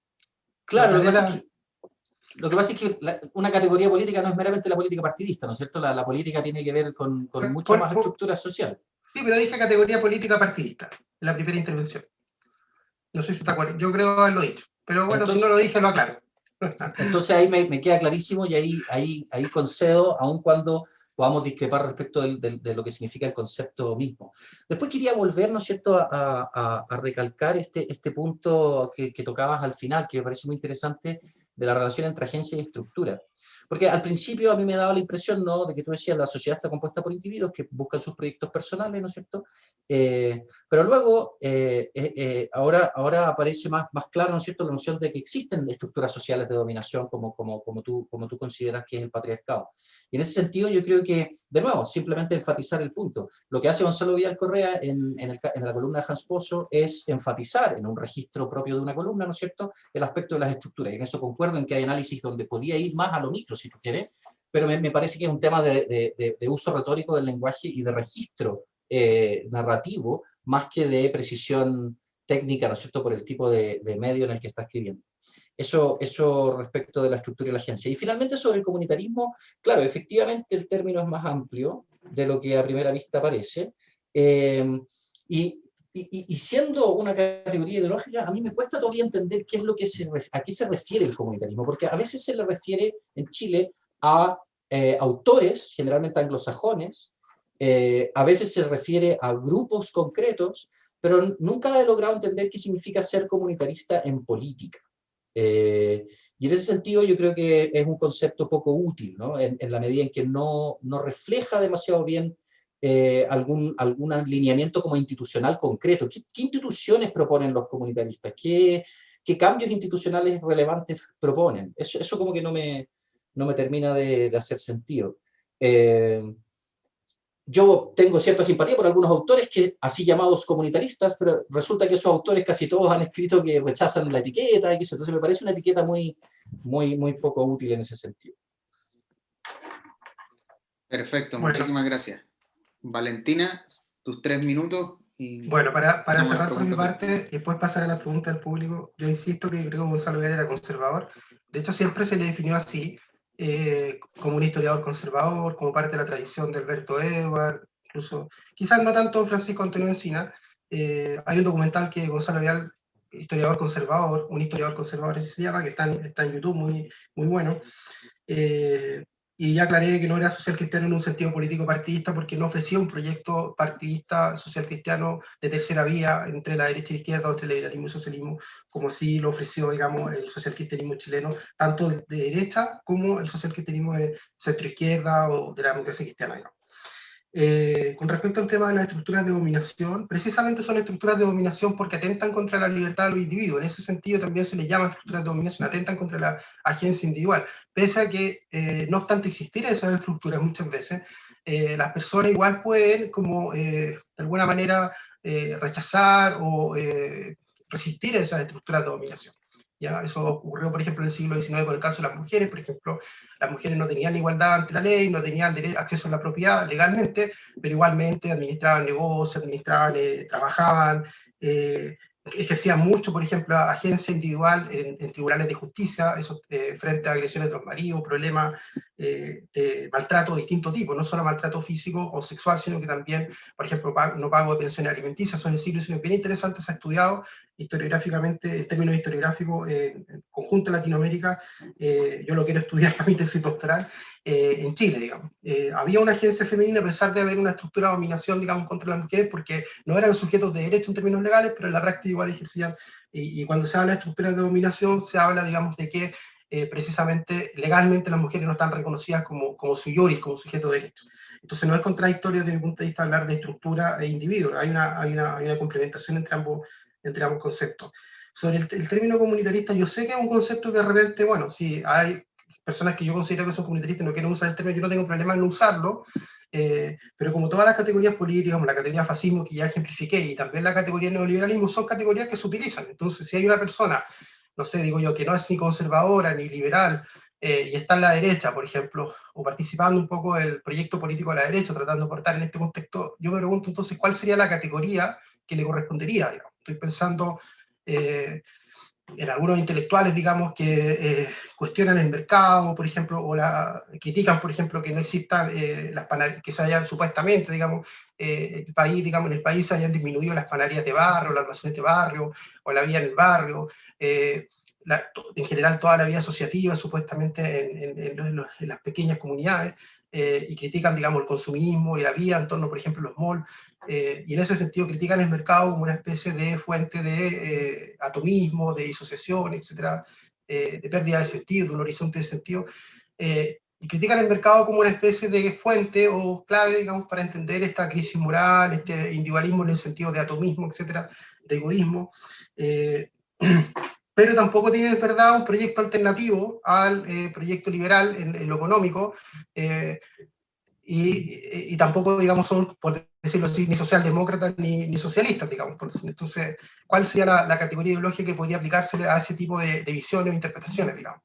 Claro, lo que pasa es que una categoría política no es meramente la política partidista, ¿no es cierto? La política tiene que ver con mucha más estructura social. Sí, pero dije categoría política partidista en la primera intervención. No sé si te acuerdas, yo creo haberlo dicho. Pero bueno, entonces, si no lo dije, lo aclaro. Entonces ahí me queda clarísimo, y ahí concedo, aun cuando podamos discrepar respecto de lo que significa el concepto mismo. Después quería volver, ¿no es cierto?, a recalcar este punto que tocabas al final, que me parece muy interesante, de la relación entre agencia y estructura. Porque al principio a mí me daba la impresión, ¿no?, de que tú decías la sociedad está compuesta por individuos que buscan sus proyectos personales, ¿no es cierto? Pero luego, ahora aparece más claro, ¿no es cierto?, la noción de que existen estructuras sociales de dominación como tú consideras que es el patriarcado. Y en ese sentido yo creo que, de nuevo, simplemente enfatizar el punto. Lo que hace Gonzalo Vidal Correa en la columna de Hans Pozo es enfatizar en un registro propio de una columna, ¿no es cierto?, el aspecto de las estructuras. Y en eso concuerdo en que hay análisis donde podría ir más a lo micro, si tú quieres, pero me parece que es un tema de uso retórico del lenguaje y de registro narrativo, más que de precisión técnica, ¿no es cierto?, por el tipo de medio en el que está escribiendo. Eso respecto de la estructura y la agencia. Y finalmente sobre el comunitarismo, claro, efectivamente el término es más amplio de lo que a primera vista parece, y siendo una categoría ideológica, a mí me cuesta todavía entender qué es lo que a qué se refiere el comunitarismo, porque a veces se le refiere en Chile a autores, generalmente anglosajones, a veces se refiere a grupos concretos, pero nunca he logrado entender qué significa ser comunitarista en política. Y en ese sentido yo creo que es un concepto poco útil, ¿no? En la medida en que no refleja demasiado bien algún alineamiento como institucional concreto. ¿Qué instituciones proponen los comunitaristas? ¿Qué cambios institucionales relevantes proponen? Eso como que no me termina de hacer sentido. Yo tengo cierta simpatía por algunos autores que así llamados comunitaristas, pero resulta que esos autores casi todos han escrito que rechazan la etiqueta, y eso. Entonces me parece una etiqueta muy poco útil en ese sentido. Perfecto, Bueno. muchísimas gracias. Valentina, tus 3 minutos. Y bueno, para pasamos a las cerrar por mi preguntas parte y después pasar a la pregunta del público, yo insisto que creo que Gonzalo Vial era conservador. De hecho, siempre se le definió así, como un historiador conservador, como parte de la tradición de Alberto Edward, incluso, quizás no tanto Francisco Antonio Encina. Hay un documental que Gonzalo Vial, historiador conservador, un historiador conservador así se llama, que está en YouTube, muy bueno. Y ya aclaré que no era social cristiano en un sentido político partidista, porque no ofrecía un proyecto partidista social cristiano de tercera vía entre la derecha y la izquierda, o entre el liberalismo y el socialismo, como sí lo ofreció, digamos, el social cristianismo chileno, tanto de derecha como el social cristianismo de centro izquierda o de la democracia cristiana, digamos. Con respecto al tema de las estructuras de dominación, precisamente son estructuras de dominación porque atentan contra la libertad de los individuos. En ese sentido también se les llama estructuras de dominación, atentan contra la agencia individual. Pese a que, no obstante existir esas estructuras muchas veces, las personas igual pueden, como de alguna manera, rechazar o resistir esas estructuras de dominación. ¿Ya? Eso ocurrió, por ejemplo, en el siglo XIX con el caso de las mujeres. Por ejemplo, las mujeres no tenían igualdad ante la ley, no tenían acceso a la propiedad legalmente, pero igualmente administraban negocios, trabajaban, ejercían mucho, por ejemplo, agencia individual en tribunales de justicia, eso, frente a agresiones de los maridos, problemas de maltrato de distinto tipo, no solo maltrato físico o sexual, sino que también, por ejemplo, no pago de pensiones alimenticias. Son en siglo XIX bien interesantes, se ha estudiado historiográficamente, en términos historiográficos, en conjunto Latinoamérica. Yo lo quiero estudiar para mi tesis doctoral en Chile, digamos. Había una agencia femenina a pesar de haber una estructura de dominación, digamos, contra las mujeres, porque no eran sujetos de derecho en términos legales, pero en la práctica igual ejercían, y cuando se habla de estructuras de dominación, se habla, digamos, de que precisamente legalmente las mujeres no están reconocidas como sui juris, como sujetos de derecho. Entonces no es contradictorio desde mi punto de vista hablar de estructura e individuo, hay una complementación entre ambos conceptos. Sobre el término comunitarista, yo sé que es un concepto que de repente, bueno, si hay personas que yo considero que son comunitaristas y no quieren usar el término, yo no tengo problema en usarlo, pero como todas las categorías políticas, como la categoría fascismo que ya ejemplifiqué, y también la categoría neoliberalismo, son categorías que se utilizan. Entonces, si hay una persona, no sé, digo yo, que no es ni conservadora ni liberal, y está en la derecha, por ejemplo, o participando un poco del proyecto político de la derecha, tratando de aportar en este contexto, yo me pregunto entonces cuál sería la categoría que le correspondería, digamos. Estoy pensando en algunos intelectuales, digamos, que cuestionan el mercado, por ejemplo, o critican, por ejemplo, que no existan las panaderías, que se hayan supuestamente, digamos, el país, digamos, en el país se hayan disminuido las panaderías de barrio, los almacenes de barrio, o la vida en el barrio, en general toda la vida asociativa, supuestamente en las pequeñas comunidades, y critican, digamos, el consumismo y la vida en torno, por ejemplo, a los malls. Y en ese sentido critican el mercado como una especie de fuente de atomismo, de disociación, etcétera, de pérdida de sentido, de un horizonte de sentido, y critican el mercado como una especie de fuente o clave, digamos, para entender esta crisis moral, este individualismo en el sentido de atomismo, etcétera, de egoísmo, pero tampoco tienen, en verdad, un proyecto alternativo al proyecto liberal en lo económico, y tampoco, digamos, son, por decirlo así, ni socialdemócratas ni socialistas, digamos. Entonces, ¿cuál sería la categoría ideológica que podría aplicarse a ese tipo de visiones o interpretaciones, digamos?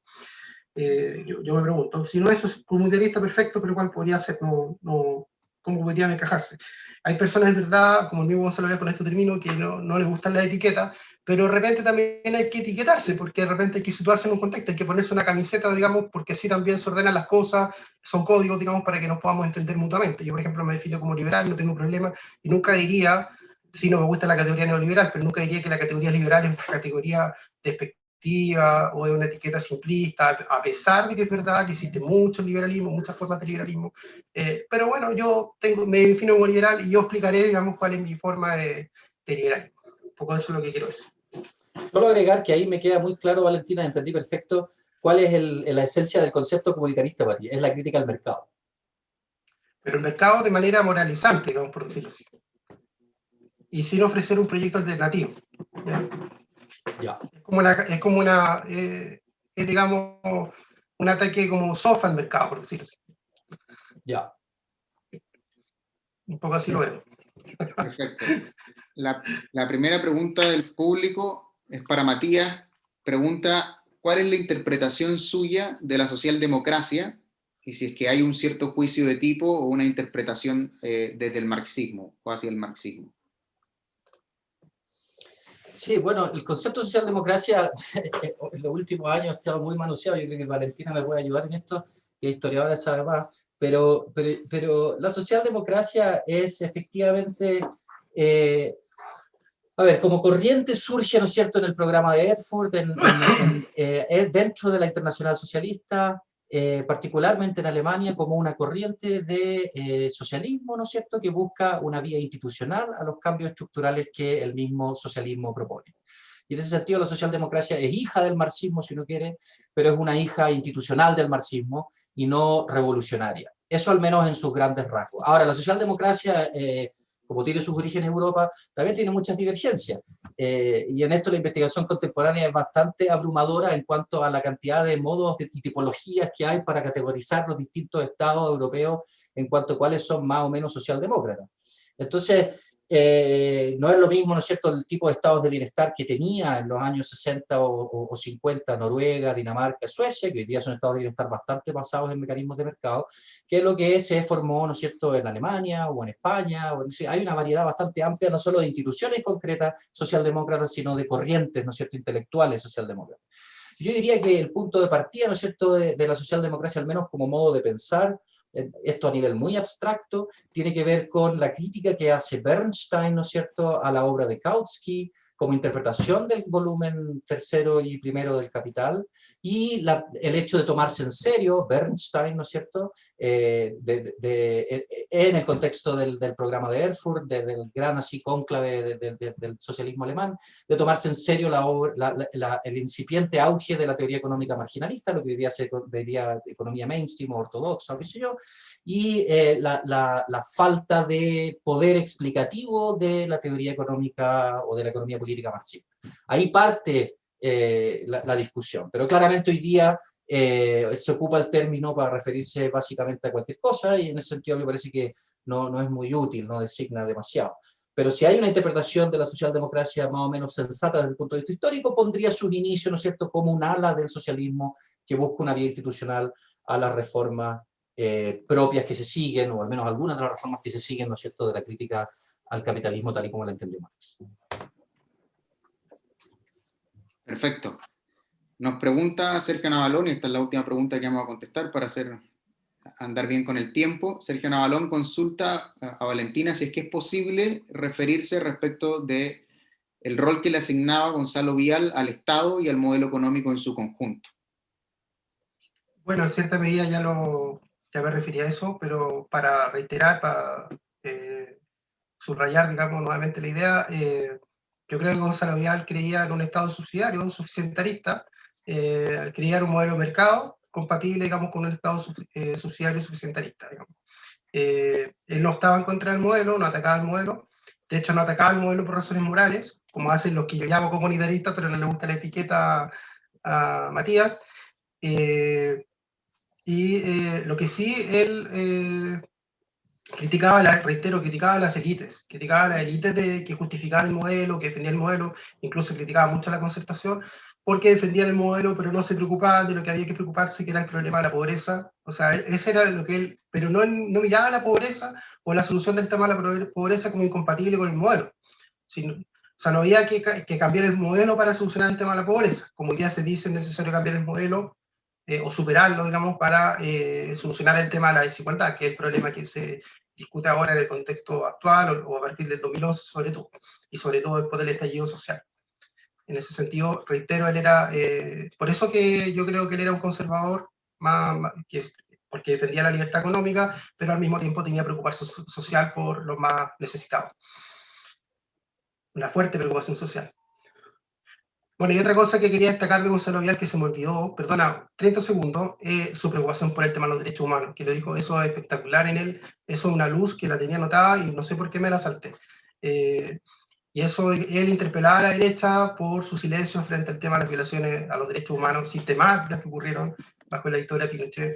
Yo me pregunto, si no eso es comunitarista, perfecto, pero ¿cuál podría ser? ¿Cómo podrían encajarse? Hay personas, en verdad, como el mismo Gonzalo Vial con esto termino, que no les gustan las etiquetas, pero de repente también hay que etiquetarse, porque de repente hay que situarse en un contexto, hay que ponerse una camiseta, digamos, porque así también se ordenan las cosas, son códigos, digamos, para que nos podamos entender mutuamente. Yo, por ejemplo, me defino como liberal, no tengo problema, y nunca diría, si no me gusta la categoría neoliberal, pero nunca diría que la categoría liberal es una categoría despectiva o es una etiqueta simplista, a pesar de que es verdad que existe mucho liberalismo, muchas formas de liberalismo, pero bueno, me defino como liberal y yo explicaré, digamos, cuál es mi forma de liberalismo. Un poco eso es lo que quiero decir. Solo agregar que ahí me queda muy claro, Valentina, entendí perfecto cuál es la esencia del concepto comunitarista para ti, es la crítica al mercado. pero el mercado de manera moralizante, digamos, por decirlo así, y sin ofrecer un proyecto alternativo. ¿Ya? Ya. Es, digamos, un ataque como soft al mercado, por decirlo así. Ya. Un poco así lo veo. Perfecto. La primera pregunta del público es para Matías. Pregunta, ¿cuál es la interpretación suya de la socialdemocracia? Y si es que hay un cierto juicio de tipo o una interpretación desde el marxismo o hacia el marxismo. Sí, bueno, el concepto de socialdemocracia en los últimos años ha estado muy manoseado. Yo creo que Valentina me puede ayudar en esto, que es historiadora sabe más. Pero la socialdemocracia es efectivamente, a ver, como corriente surge, ¿no es cierto?, en el programa de Erfurt, dentro de la Internacional Socialista, particularmente en Alemania, como una corriente de socialismo, ¿no es cierto?, que busca una vía institucional a los cambios estructurales que el mismo socialismo propone. Y en ese sentido la socialdemocracia es hija del marxismo, si uno quiere, pero es una hija institucional del marxismo y no revolucionaria. Eso al menos en sus grandes rasgos. Ahora, la socialdemocracia, como tiene sus orígenes en Europa, también tiene muchas divergencias. Y en esto la investigación contemporánea es bastante abrumadora en cuanto a la cantidad de modos y tipologías que hay para categorizar los distintos estados europeos en cuanto a cuáles son más o menos socialdemócratas. Entonces, no es lo mismo, ¿no es cierto?, el tipo de estados de bienestar que tenía en los años 60 o 50 Noruega, Dinamarca, Suecia, que hoy día son estados de bienestar bastante basados en mecanismos de mercado, que es lo que se formó, ¿no es cierto?, en Alemania o en España. Hay una variedad bastante amplia, no solo de instituciones concretas socialdemócratas, sino de corrientes, ¿no es cierto?, intelectuales socialdemócratas. Yo diría que el punto de partida, ¿no es cierto?, de la socialdemocracia, al menos como modo de pensar, esto a nivel muy abstracto, tiene que ver con la crítica que hace Bernstein, ¿no es cierto?, a la obra de Kautsky, como interpretación del volumen tercero y primero del Capital, y el hecho de tomarse en serio Bernstein, ¿no es cierto?, en el contexto del programa de Erfurt, del gran así cónclave del socialismo alemán, de tomarse en serio el incipiente auge de la teoría económica marginalista, lo que hoy día se diría economía mainstream o ortodoxa, o qué sé yo, y la falta de poder explicativo de la teoría económica o de la economía política marxista. Ahí parte la discusión, pero claramente hoy día se ocupa el término para referirse básicamente a cualquier cosa, y en ese sentido me parece que no es muy útil, no designa demasiado. Pero si hay una interpretación de la socialdemocracia más o menos sensata desde el punto de vista histórico, pondría su inicio, ¿no es cierto?, como un ala del socialismo que busca una vía institucional a las reformas propias que se siguen, o al menos algunas de las reformas que se siguen, ¿no es cierto?, de la crítica al capitalismo tal y como la entendió Marx. Perfecto. Nos pregunta Sergio Navalón, y esta es la última pregunta que vamos a contestar para andar bien con el tiempo. Sergio Navalón consulta a Valentina si es que es posible referirse respecto de el rol que le asignaba Gonzalo Vial al Estado y al modelo económico en su conjunto. Bueno, en cierta medida ya me refería a eso, pero para reiterar, para subrayar, digamos, nuevamente la idea, yo creo que Gonzalo Vial creía en un Estado subsidiario, un suficientarista, creía en un modelo de mercado compatible, digamos, con un Estado subsidiario y suficientarista, digamos. Él no estaba en contra del modelo, no atacaba el modelo, de hecho no atacaba el modelo por razones morales, como hacen los que yo llamo comunitaristas, pero no le gusta la etiqueta a Matías. Lo que sí, él criticaba a las élites que justificaban el modelo, que defendían el modelo, incluso criticaba mucho la concertación, porque defendían el modelo, pero no se preocupaban de lo que había que preocuparse, que era el problema de la pobreza. O sea, ese era lo que él, pero no miraba la pobreza o la solución del tema de la pobreza como incompatible con el modelo. O sea, no había que cambiar el modelo para solucionar el tema de la pobreza. Como ya se dice, es necesario cambiar el modelo o superarlo, digamos, para solucionar el tema de la desigualdad, que es el problema que se discute ahora en el contexto actual o a partir del 2011 sobre todo, y sobre todo después del estallido social. En ese sentido, reitero, él era, por eso que yo creo que él era un conservador, porque defendía la libertad económica, pero al mismo tiempo tenía preocupación social por los más necesitados. Una fuerte preocupación social. Bueno, y otra cosa que quería destacar de Gonzalo Vial que se me olvidó, perdona, 30 segundos, su preocupación por el tema de los derechos humanos, que lo dijo, eso es espectacular en él, eso es una luz que la tenía anotada y no sé por qué me la salté. Y eso, él interpelaba a la derecha por su silencio frente al tema de las violaciones a los derechos humanos sistemáticas que ocurrieron bajo la dictadura de Pinochet.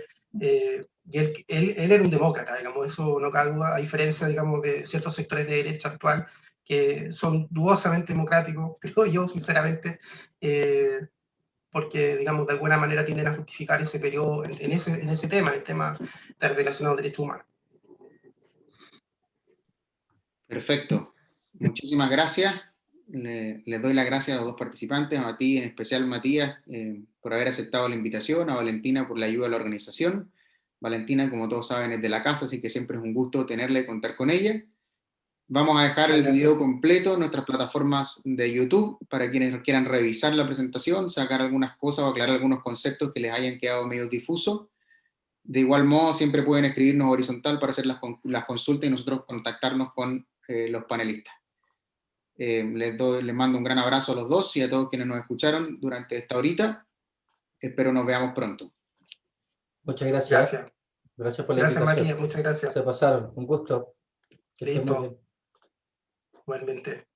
Y él era un demócrata, digamos, eso no cabe duda, a diferencia, digamos, de ciertos sectores de derecha actual que son dudosamente democráticos, creo yo, sinceramente, porque, digamos, de alguna manera tienden a justificar ese periodo en ese tema, en el tema de relación a los derechos humanos. Perfecto. Muchísimas gracias. Les doy las gracias a los dos participantes, a ti, en especial Matías, por haber aceptado la invitación, a Valentina por la ayuda a la organización. Valentina, como todos saben, es de la casa, así que siempre es un gusto tenerla y contar con ella. Vamos a dejar el video completo en nuestras plataformas de YouTube para quienes quieran revisar la presentación, sacar algunas cosas o aclarar algunos conceptos que les hayan quedado medio difusos. De igual modo, siempre pueden escribirnos horizontal para hacer las consultas y nosotros contactarnos con los panelistas. Les mando un gran abrazo a los dos y a todos quienes nos escucharon durante esta horita. Espero nos veamos pronto. Muchas gracias. Gracias. Gracias por la Gracias, invitación. Matías, muchas gracias. Se pasaron. Un gusto. Que estén muy Listo. bien. Igualmente.